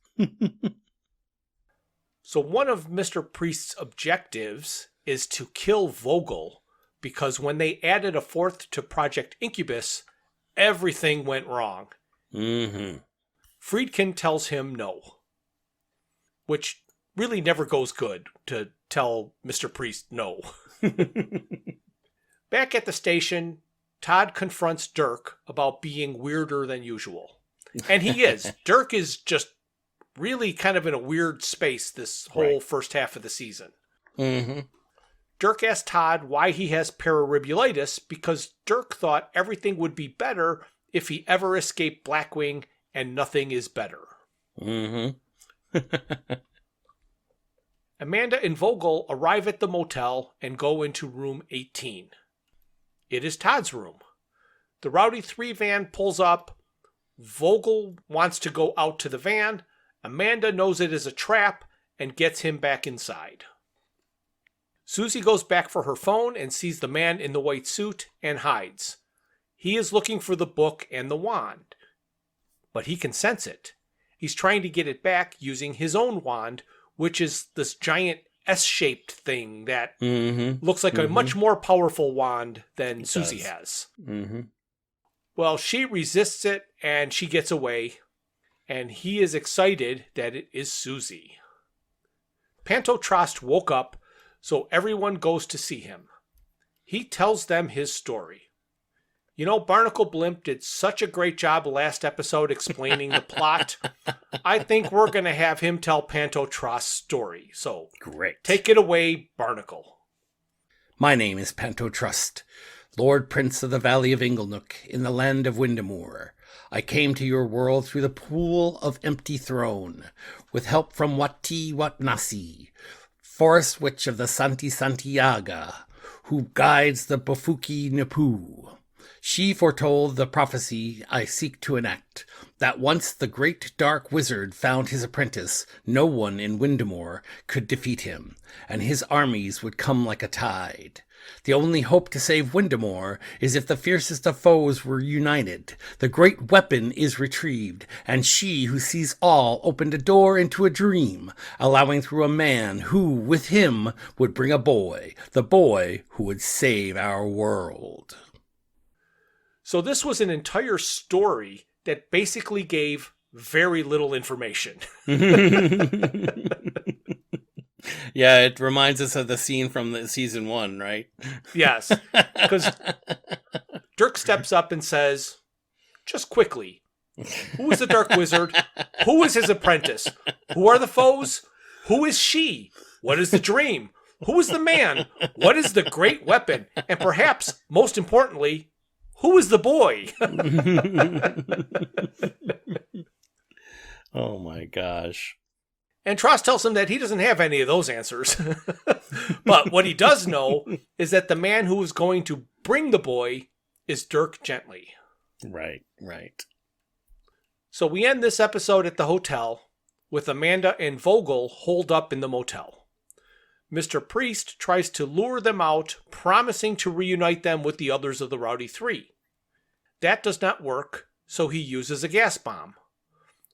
So one of Mr. Priest's objectives is to kill Vogel, because when they added a 4th to Project Incubus, everything went wrong. Mm-hmm. Friedkin tells him no, which really never goes good to tell Mr. Priest no. Back at the station, Todd confronts Dirk about being weirder than usual. And he is. Dirk is just really kind of in a weird space this whole first half of the season. Mm-hmm. Dirk asks Todd why he has pararibulitis, because Dirk thought everything would be better if he ever escaped Blackwing, and nothing is better. Mm-hmm. Amanda and Vogel arrive at the motel and go into room 18. It is Todd's room. The Rowdy 3 van pulls up. Vogel wants to go out to the van. Amanda knows it is a trap and gets him back inside. Susie goes back for her phone and sees the man in the white suit and hides. He is looking for the book and the wand, but he can sense it. He's trying to get it back using his own wand, which is this giant S-shaped thing that looks like a much more powerful wand than Susie has. Mm-hmm. Well, she resists it and she gets away, and he is excited that it is Susie. Pantotrost woke up, so everyone goes to see him. He tells them his story. You know, Barnacle Blimp did such a great job last episode explaining the plot. I think we're going to have him tell Pantotrost's story. So, great. Take it away, Barnacle. My name is Pantotrost, Lord Prince of the Valley of Inglenook, in the land of Windamore. I came to your world through the Pool of Empty Throne, with help from Wati Watnasi, Forest Witch of the Santi Santiaga, who guides the Bafuki Nipu. She foretold the prophecy I seek to enact, that once the great dark wizard found his apprentice, no one in Windamore could defeat him, and his armies would come like a tide. The only hope to save Windamore is if the fiercest of foes were united. The great weapon is retrieved, and she who sees all opened a door into a dream, allowing through a man who, with him, would bring a boy, the boy who would save our world. So this was an entire story that basically gave very little information. Yeah, it reminds us of the scene from the season 1, right? Yes, because Dirk steps up and says, just quickly, who is the Dark Wizard? Who is his apprentice? Who are the foes? Who is she? What is the dream? Who is the man? What is the great weapon? And perhaps, most importantly, who is the boy? Oh my gosh. And Trost tells him that he doesn't have any of those answers. But what he does know is that the man who is going to bring the boy is Dirk Gently. Right, right. So we end this episode at the hotel with Amanda and Vogel holed up in the motel. Mr. Priest tries to lure them out, promising to reunite them with the others of the Rowdy 3. That does not work, so he uses a gas bomb.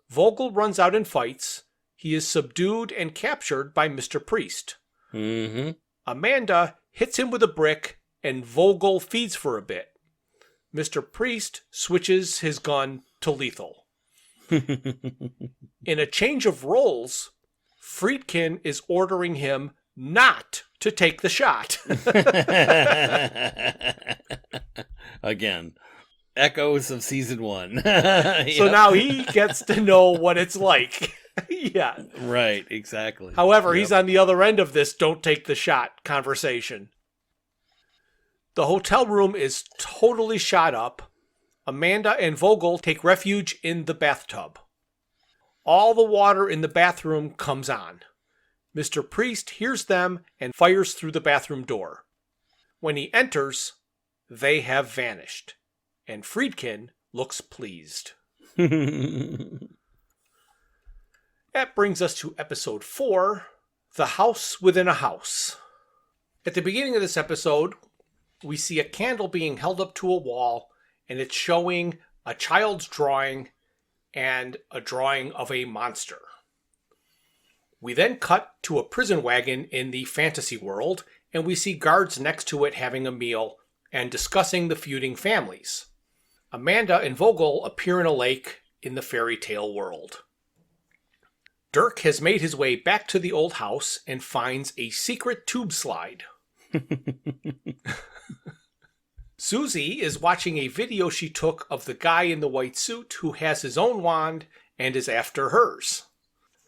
Vogel runs out and fights. He is subdued and captured by Mr. Priest. Mm-hmm. Amanda hits him with a brick, and Vogel feeds for a bit. Mr. Priest switches his gun to lethal. In a change of roles, Friedkin is ordering him not to take the shot. Again, echoes of season 1. So now he gets to know what it's like. Yeah. Right, exactly. However, he's on the other end of this don't take the shot conversation. The hotel room is totally shot up. Amanda and Vogel take refuge in the bathtub. All the water in the bathroom comes on. Mr. Priest hears them and fires through the bathroom door. When he enters, they have vanished, and Friedkin looks pleased. That brings us to episode 4, The House Within a House. At the beginning of this episode, we see a candle being held up to a wall, and it's showing a child's drawing and a drawing of a monster. We then cut to a prison wagon in the fantasy world, and we see guards next to it having a meal and discussing the feuding families. Amanda and Vogel appear in a lake in the fairy tale world. Dirk has made his way back to the old house and finds a secret tube slide. Susie is watching a video she took of the guy in the white suit who has his own wand and is after hers.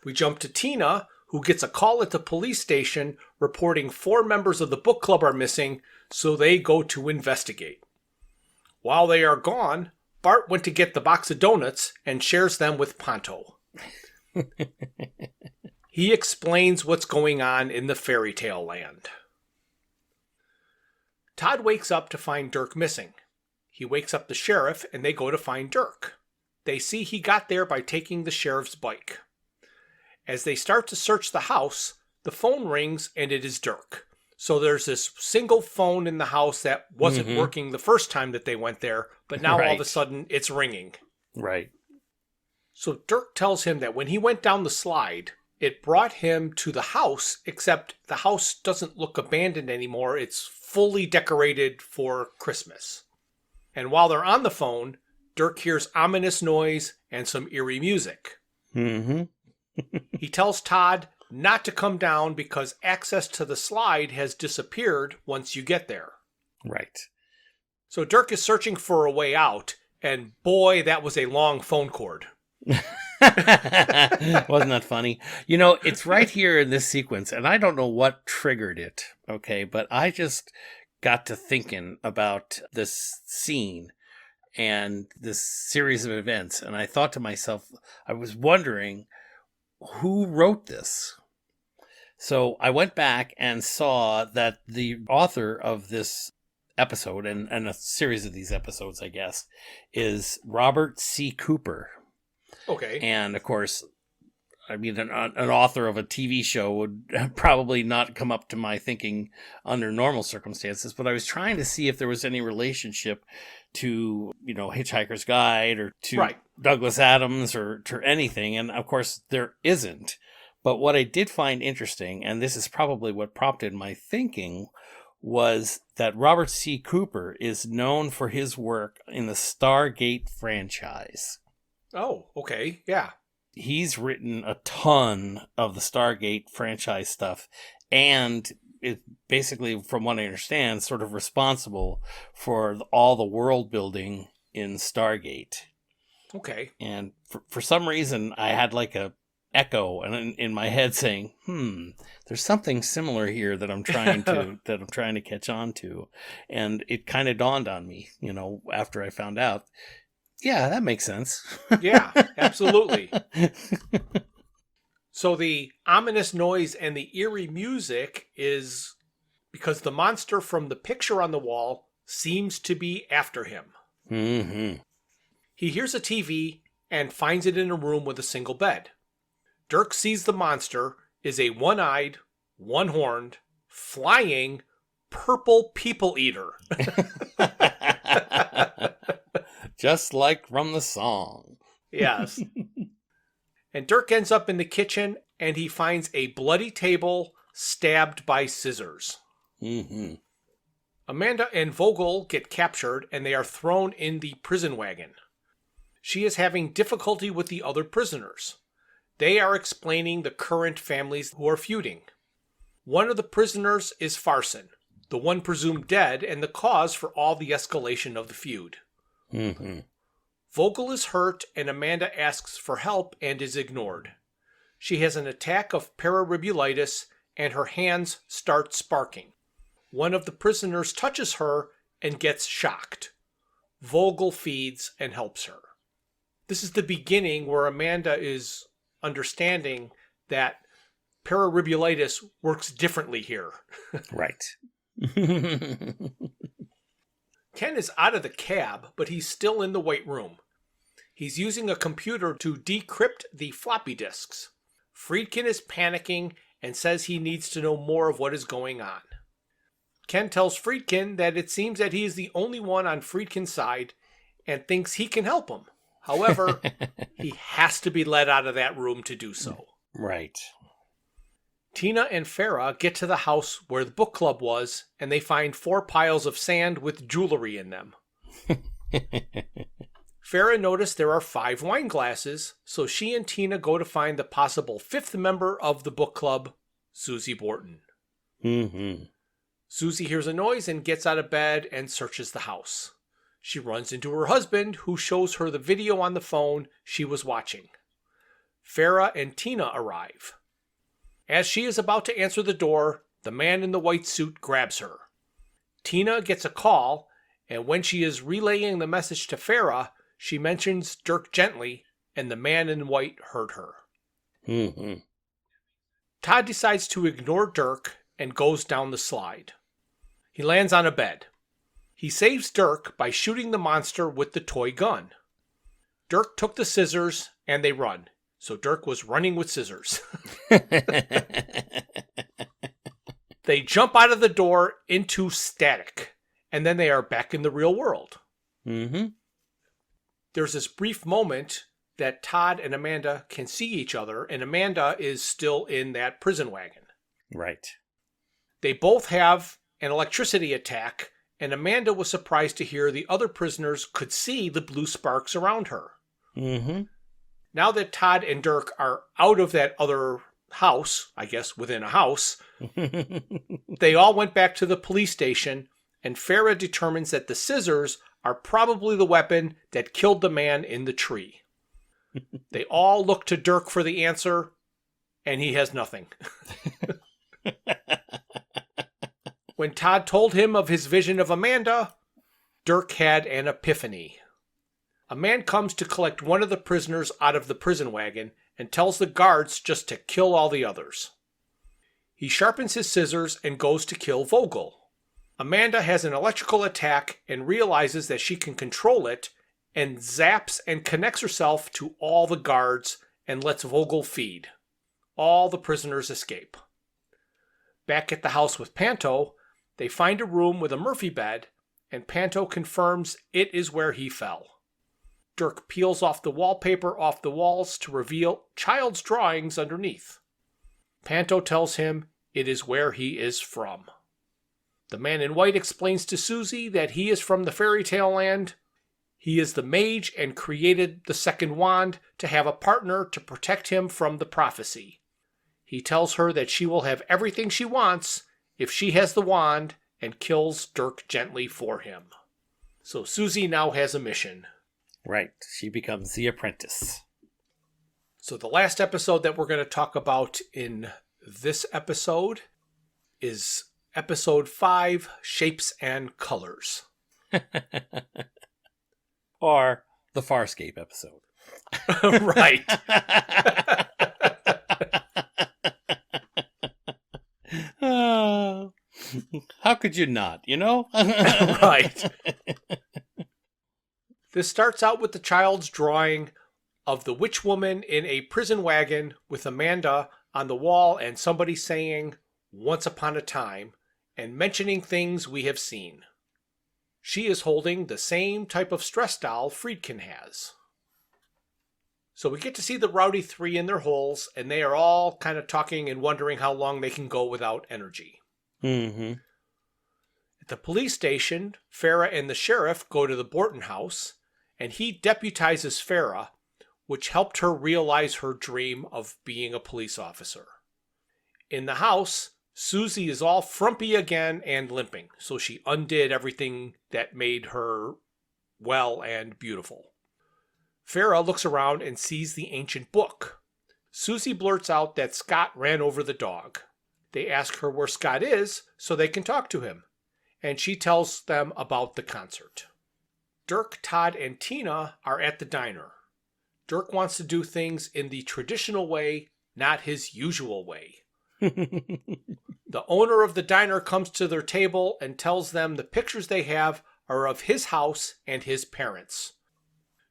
We jump to Tina, who gets a call at the police station reporting 4 members of the book club are missing, so they go to investigate. While they are gone, Bart went to get the box of donuts and shares them with Ponto. He explains what's going on in the fairy tale land. Todd wakes up to find Dirk missing. He wakes up the sheriff and they go to find Dirk. They see he got there by taking the sheriff's bike. As they start to search the house, the phone rings and it is Dirk. So there's this single phone in the house that wasn't working the first time that they went there, but now all of a sudden it's ringing. Right. So Dirk tells him that when he went down the slide, it brought him to the house, except the house doesn't look abandoned anymore. It's fully decorated for Christmas. And while they're on the phone, Dirk hears ominous noise and some eerie music. Mm-hmm. He tells Todd not to come down because access to the slide has disappeared once you get there. Right. So Dirk is searching for a way out, and boy, that was a long phone cord. Wasn't that funny? You know, it's right here in this sequence, and I don't know what triggered it, okay, but I just got to thinking about this scene and this series of events, and I thought to myself, I was wondering who wrote this. So I went back and saw that the author of this episode, and a series of these episodes, I guess, is Robert C. Cooper. Okay. And of course, I mean, an author of a TV show would probably not come up to my thinking under normal circumstances, but I was trying to see if there was any relationship to, you know, Hitchhiker's Guide or to Douglas Adams or to anything. And of course, there isn't. But what I did find interesting, and this is probably what prompted my thinking, was that Robert C. Cooper is known for his work in the Stargate franchise. Oh, okay. Yeah. He's written a ton of the Stargate franchise stuff, and it basically, from what I understand, sort of responsible for all the world building in Stargate. Okay. And for some reason, I had like a echo in my head saying, there's something similar here that I'm trying to catch on to. And it kind of dawned on me, you know, after I found out. Yeah, that makes sense. Yeah, absolutely. So the ominous noise and the eerie music is because the monster from the picture on the wall seems to be after him. Mm-hmm. He hears a TV and finds it in a room with a single bed. Dirk sees the monster is a one-eyed, one-horned, flying, purple people eater. Just like from the song. Yes. And Dirk ends up in the kitchen, and he finds a bloody table stabbed by scissors. Mm-hmm. Amanda and Vogel get captured, and they are thrown in the prison wagon. She is having difficulty with the other prisoners. They are explaining the current families who are feuding. One of the prisoners is Farson, the one presumed dead and the cause for all the escalation of the feud. Mm-hmm. Vogel is hurt, and Amanda asks for help and is ignored. She has an attack of pararibulitis, and her hands start sparking. One of the prisoners touches her and gets shocked. Vogel feeds and helps her. This is the beginning where Amanda is understanding that pararibulitis works differently here. Right. Ken is out of the cab, but he's still in the white room. He's using a computer to decrypt the floppy disks. Friedkin is panicking and says he needs to know more of what is going on. Ken tells Friedkin that it seems that he is the only one on Friedkin's side and thinks he can help him. However, he has to be let out of that room to do so. Right. Tina and Farah get to the house where the book club was, and they find 4 piles of sand with jewelry in them. Farah noticed there are 5 wine glasses, so she and Tina go to find the possible 5th member of the book club, Susie Borton. Mm-hmm. Susie hears a noise and gets out of bed and searches the house. She runs into her husband, who shows her the video on the phone she was watching. Farah and Tina arrive. As she is about to answer the door, the man in the white suit grabs her. Tina gets a call, and when she is relaying the message to Farah, she mentions Dirk gently, and the man in white heard her. Mm-hmm. Todd decides to ignore Dirk and goes down the slide. He lands on a bed. He saves Dirk by shooting the monster with the toy gun. Dirk took the scissors, and they run. So Dirk was running with scissors. They jump out of the door into static, and then they are back in the real world. Mm-hmm. There's this brief moment that Todd and Amanda can see each other, and Amanda is still in that prison wagon. Right. They both have an electricity attack, and Amanda was surprised to hear the other prisoners could see the blue sparks around her. Mm-hmm. Now that Todd and Dirk are out of that other house, I guess within a house, they all went back to the police station, and Farah determines that the scissors are probably the weapon that killed the man in the tree. They all look to Dirk for the answer, and he has nothing. When Todd told him of his vision of Amanda, Dirk had an epiphany. A man comes to collect one of the prisoners out of the prison wagon and tells the guards just to kill all the others. He sharpens his scissors and goes to kill Vogel. Amanda has an electrical attack and realizes that she can control it and zaps and connects herself to all the guards and lets Vogel feed. All the prisoners escape. Back at the house with Panto, they find a room with a Murphy bed, and Panto confirms it is where he fell. Dirk peels off the wallpaper off the walls to reveal child's drawings underneath. Panto tells him it is where he is from. The man in white explains to Susie that he is from the fairy tale land. He is the mage and created the second wand to have a partner to protect him from the prophecy. He tells her that she will have everything she wants if she has the wand and kills Dirk gently for him. So Susie now has a mission. Right. She becomes the apprentice. So the last episode that we're going to talk about in this episode is episode 5, Shapes and Colors. Or the Farscape episode. Right. How could you not, you know? Right. This starts out with the child's drawing of the witch woman in a prison wagon with Amanda on the wall and somebody saying, "Once upon a time," and mentioning things we have seen. She is holding the same type of stress doll Friedkin has. So we get to see the Rowdy Three in their holes, and they are all kind of talking and wondering how long they can go without energy. Mm-hmm. At the police station, Farrah and the sheriff go to the Borton house, and he deputizes Farrah, which helped her realize her dream of being a police officer. In the house, Susie is all frumpy again and limping, so she undid everything that made her well and beautiful. Farrah looks around and sees the ancient book. Susie blurts out that Scott ran over the dog. They ask her where Scott is so they can talk to him, and she tells them about the concert. Dirk, Todd, and Tina are at the diner. Dirk wants to do things in the traditional way, not his usual way. The owner of the diner comes to their table and tells them the pictures they have are of his house and his parents.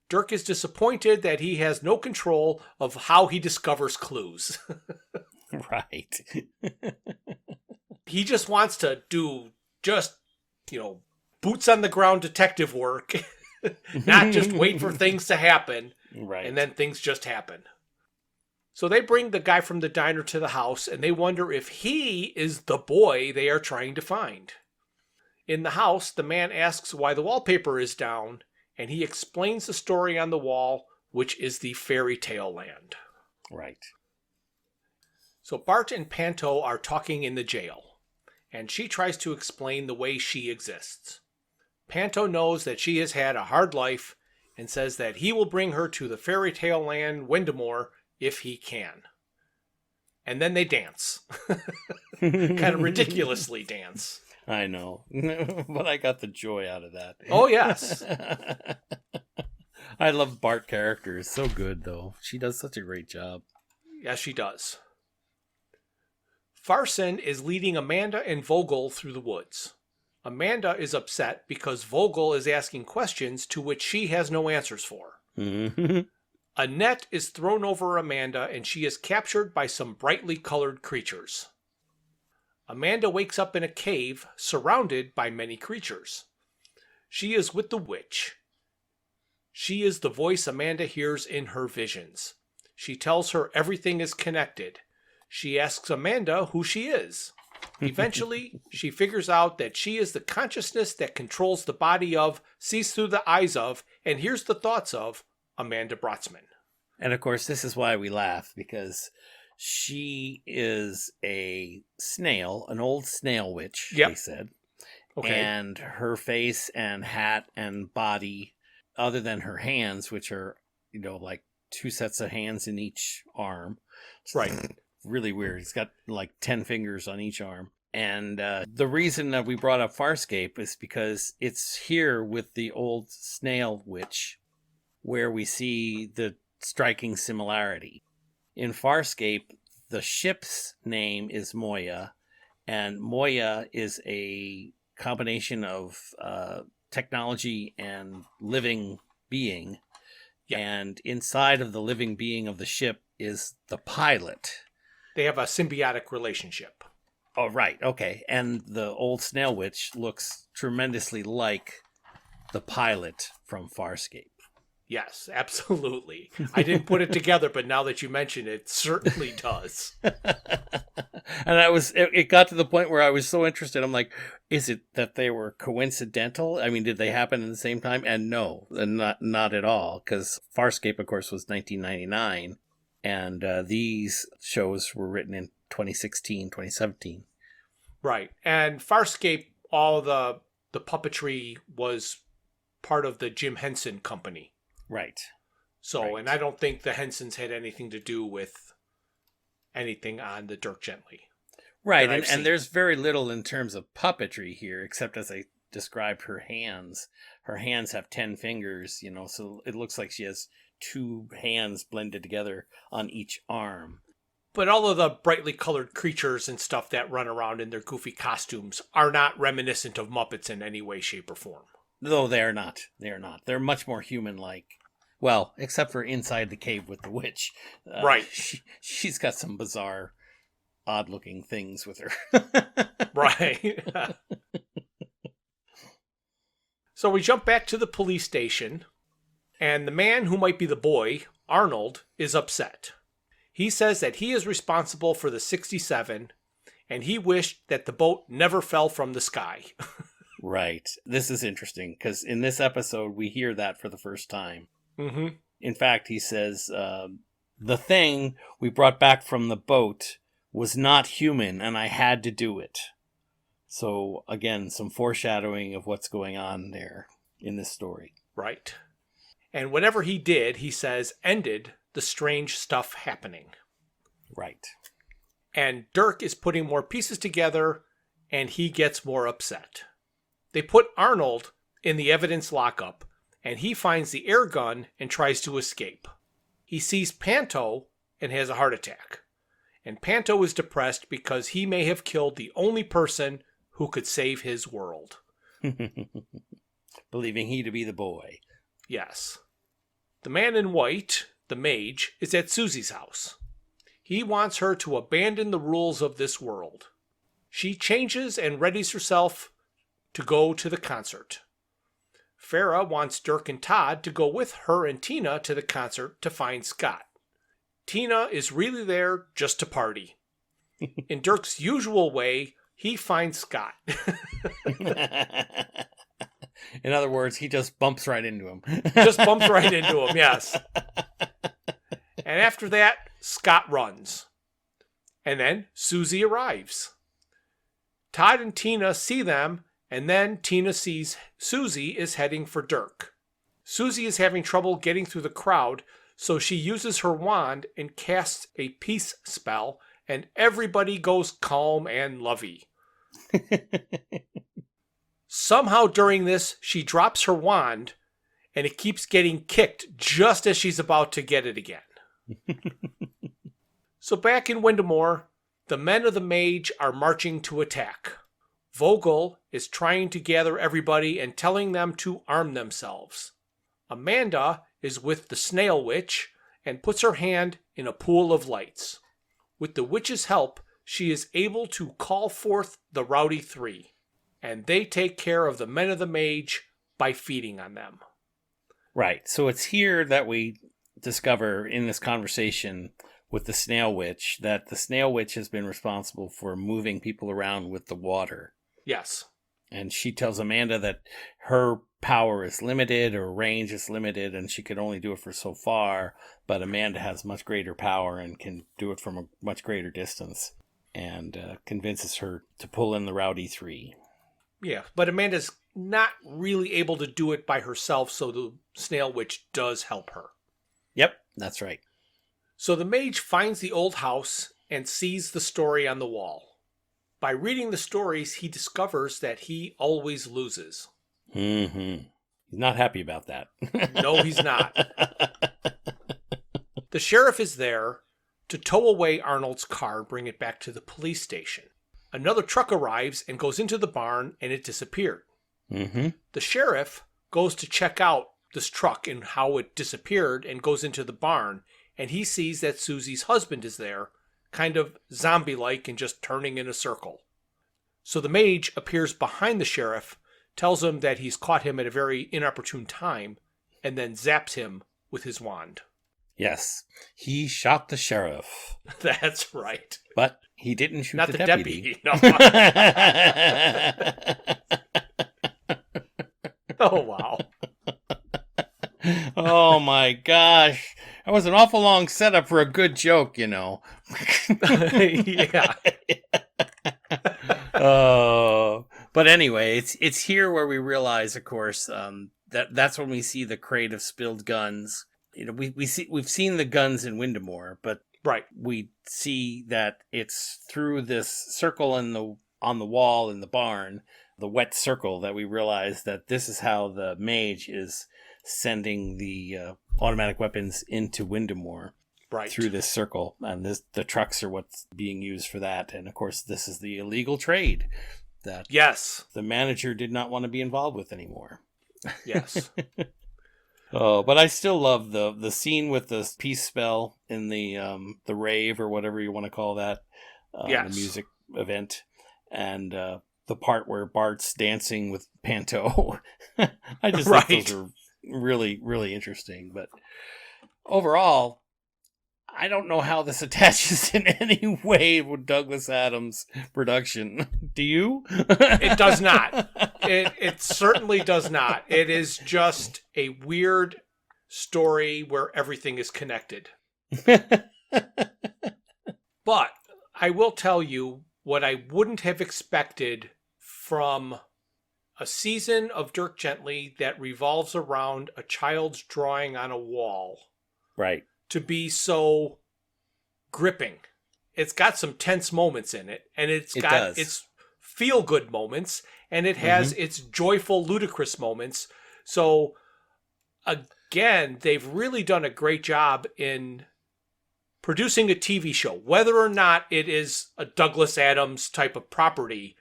Dirk is disappointed that he has no control of how he discovers clues. Right. He just wants to do boots on the ground detective work, not just wait for things to happen, Right. and then things just happen. So they bring the guy from the diner to the house, and they wonder if he is the boy they are trying to find. In the house, the man asks why the wallpaper is down, and he explains the story on the wall, which is the fairy tale land. Right. So Bart and Panto are talking in the jail, and she tries to explain the way she exists. Panto knows that she has had a hard life and says that he will bring her to the fairy tale land Windemore if he can. And then they dance. Kind of ridiculously dance. I know. But I got the joy out of that. Oh, yes. I love Bart character. It's so good, though. She does such a great job. Yes, she does. Farson is leading Amanda and Vogel through the woods. Amanda is upset because Vogel is asking questions to which she has no answers for. Mm-hmm. A net is thrown over Amanda and she is captured by some brightly colored creatures. Amanda wakes up in a cave surrounded by many creatures. She is with the witch. She is the voice Amanda hears in her visions. She tells her everything is connected. She asks Amanda who she is. Eventually, she figures out that she is the consciousness that controls the body of, sees through the eyes of, and hears the thoughts of Amanda Brotzman. And of course, this is why we laugh, because she is a snail, an old snail witch, Yep. they said. Okay. And her face and hat and body, other than her hands, which are, like 2 sets of hands in each arm. Right. Really weird. He's got like 10 fingers on each arm. And the reason that we brought up Farscape is because it's here with the old snail witch where we see the striking similarity. In Farscape, the ship's name is Moya, and Moya is a combination of technology and living being. Yeah. And inside of the living being of the ship is the pilot. They have a symbiotic relationship. Oh, right. Okay. And the old snail witch looks tremendously like the pilot from Farscape. Yes, absolutely. I didn't put it together, but now that you mention it, it certainly does. And it got to the point where I was so interested. I'm like, is it that they were coincidental? I mean, did they happen at the same time? And no, not at all. Because Farscape, of course, was 1999. And these shows were written in 2016, 2017. Right. And Farscape, all the puppetry was part of the Jim Henson Company. Right. So, Right. And I don't think the Hensons had anything to do with anything on the Dirk Gently. Right. I've seen. And there's very little in terms of puppetry here, except as I described her hands. Her hands have 10 fingers, so it looks like she has 2 hands blended together on each arm. But all of the brightly colored creatures and stuff that run around in their goofy costumes are not reminiscent of Muppets in any way, shape, or form. No, they're not. They're not. They're much more human-like. Well, except for inside the cave with the witch. Right. She's got some bizarre, odd-looking things with her. Right. So we jump back to the police station, and the man who might be the boy, Arnold is upset. He says that he is responsible for the 67, and he wished that the boat never fell from the sky. Right. This is interesting, because in this episode, we hear that for the first time. Mm-hmm. In fact, he says, the thing we brought back from the boat was not human, and I had to do it. So, again, some foreshadowing of what's going on there in this story. Right. And whatever he did, he says, ended the strange stuff happening. Right. And Dirk is putting more pieces together, and he gets more upset. They put Arnold in the evidence lockup, and he finds the air gun and tries to escape. He sees Panto and has a heart attack. And Panto is depressed because he may have killed the only person who could save his world. Believing he to be the boy. Yes. The man in white, the mage, is at Susie's house. He wants her to abandon the rules of this world. She changes and readies herself to go to the concert. Farah wants Dirk and Todd to go with her and Tina to the concert to find Scott. Tina is really there just to party. In Dirk's usual way, he finds Scott. In other words, he just bumps right into him. Just bumps right into him, yes. And after that, Scott runs. And then Susie arrives. Todd and Tina see them, and then Tina sees Susie is heading for Dirk. Susie is having trouble getting through the crowd, so she uses her wand and casts a peace spell, and everybody goes calm and lovey. Somehow during this, she drops her wand, and it keeps getting kicked just as she's about to get it again. So back in Windemore, the men of the mage are marching to attack. Vogel is trying to gather everybody and telling them to arm themselves. Amanda is with the snail witch and puts her hand in a pool of lights. With the witch's help, she is able to call forth the Rowdy Three, and they take care of the men of the mage by feeding on them. Right. So it's here that we discover in this conversation with the snail witch that the snail witch has been responsible for moving people around with the water. Yes. And she tells Amanda that her power is limited, or range is limited, and she could only do it for so far, but Amanda has much greater power and can do it from a much greater distance, and convinces her to pull in the Rowdy Three. Yeah, but Amanda's not really able to do it by herself, so the snail witch does help her. Yep, that's right. So the mage finds the old house and sees the story on the wall. By reading the stories, he discovers that he always loses. Mm-hmm. He's not happy about that. No, he's not. The sheriff is there to tow away Arnold's car and bring it back to the police station. Another truck arrives and goes into the barn, and it disappeared. Mm-hmm. The sheriff goes to check out this truck and how it disappeared and goes into the barn, and he sees that Susie's husband is there, kind of zombie-like and just turning in a circle. So the mage appears behind the sheriff, tells him that he's caught him at a very inopportune time, and then zaps him with his wand. Yes, he shot the sheriff. That's right. But he didn't shoot Not the deputy. deputy. No. Oh, wow. Oh my gosh. That was an awful long setup for a good joke, you know. Yeah. But anyway, it's here where we realize, of course, that's when we see the crate of spilled guns. You know, we've seen the guns in Windemore, but Right. we see that it's through this circle on the wall in the barn, the wet circle, that we realize that this is how the mage is sending the automatic weapons into Windemore. Right. Through this circle, and the trucks are what's being used for that. And of course, this is the illegal trade that Yes. the manager did not want to be involved with anymore. Yes. Oh, but I still love the scene with the peace spell in the rave, or whatever you want to call that, Yes. the music event, and the part where Bart's dancing with Panto. I just Right. think those are really, really interesting. But overall, I don't know how this attaches in any way with Douglas Adams' production. Do you? It does not. It certainly does not. It is just a weird story where everything is connected. But I will tell you what I wouldn't have expected from a season of Dirk Gently that revolves around a child's drawing on a wall. Right. To be so gripping. It's got some tense moments in it, and it's got its feel-good moments, and it has its joyful, ludicrous moments. So, again, they've really done a great job in producing a TV show. Whether or not it is a Douglas Adams type of property,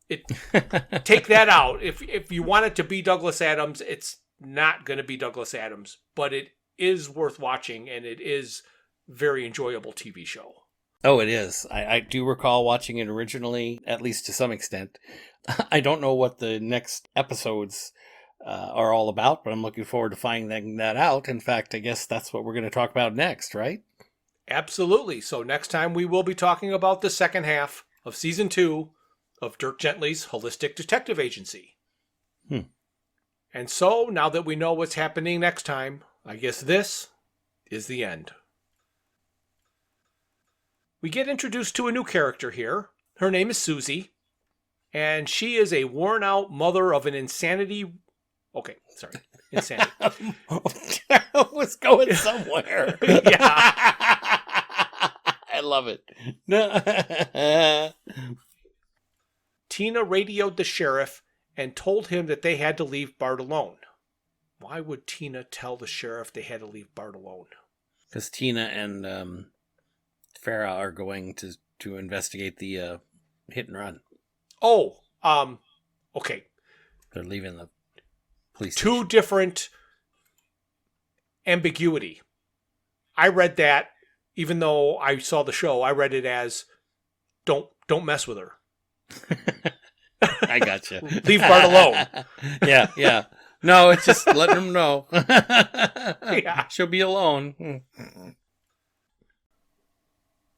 take that out. If you want it to be Douglas Adams, it's not going to be Douglas Adams, but it is worth watching, and it is very enjoyable TV show. Oh, it is. I do recall watching it originally, at least to some extent. I don't know what the next episodes are all about, but I'm looking forward to finding that out. In fact, I guess that's what we're going to talk about next, right? Absolutely. So next time we will be talking about the second half of season 2 of Dirk Gently's Holistic Detective Agency. And so, now that we know what's happening next time, I guess this is the end. We get introduced to a new character here. Her name is Susie, and she is a worn-out mother of an insanity... Okay, sorry. Insanity. I was going somewhere. Yeah. I love it. Tina radioed the sheriff and told him that they had to leave Bart alone. Why would Tina tell the sheriff they had to leave Bart alone? Because Tina and Farah are going to investigate the hit and run. Oh, okay. They're leaving the police Two station. Different ambiguity. I read that, even though I saw the show, I read it as don't mess with her. I gotcha. Leave Bart alone. Yeah. No, it's just letting him know. Yeah. She'll be alone.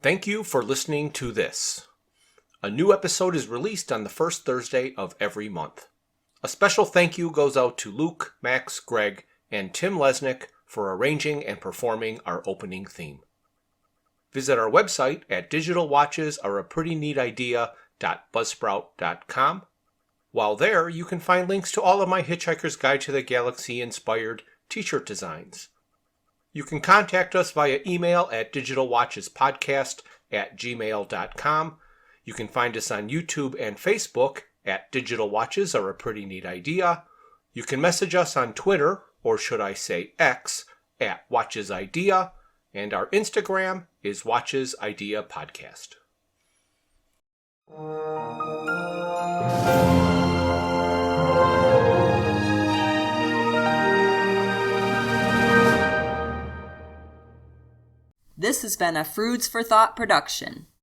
Thank you for listening to this. A new episode is released on the first Thursday of every month. A special thank you goes out to Luke, Max, Greg, and Tim Lesnick for arranging and performing our opening theme. Visit our website at digitalwatchesareaprettynneatidea.buzzsprout.com. While there, you can find links to all of my Hitchhiker's Guide to the Galaxy inspired t-shirt designs. You can contact us via email at digitalwatchespodcast@gmail.com. You can find us on YouTube and Facebook at Digital Watches Are a Pretty Neat Idea. You can message us on Twitter, or should I say X, at Watches Idea, and our Instagram is Watches Idea Podcast. This has been a Froods for Thought production.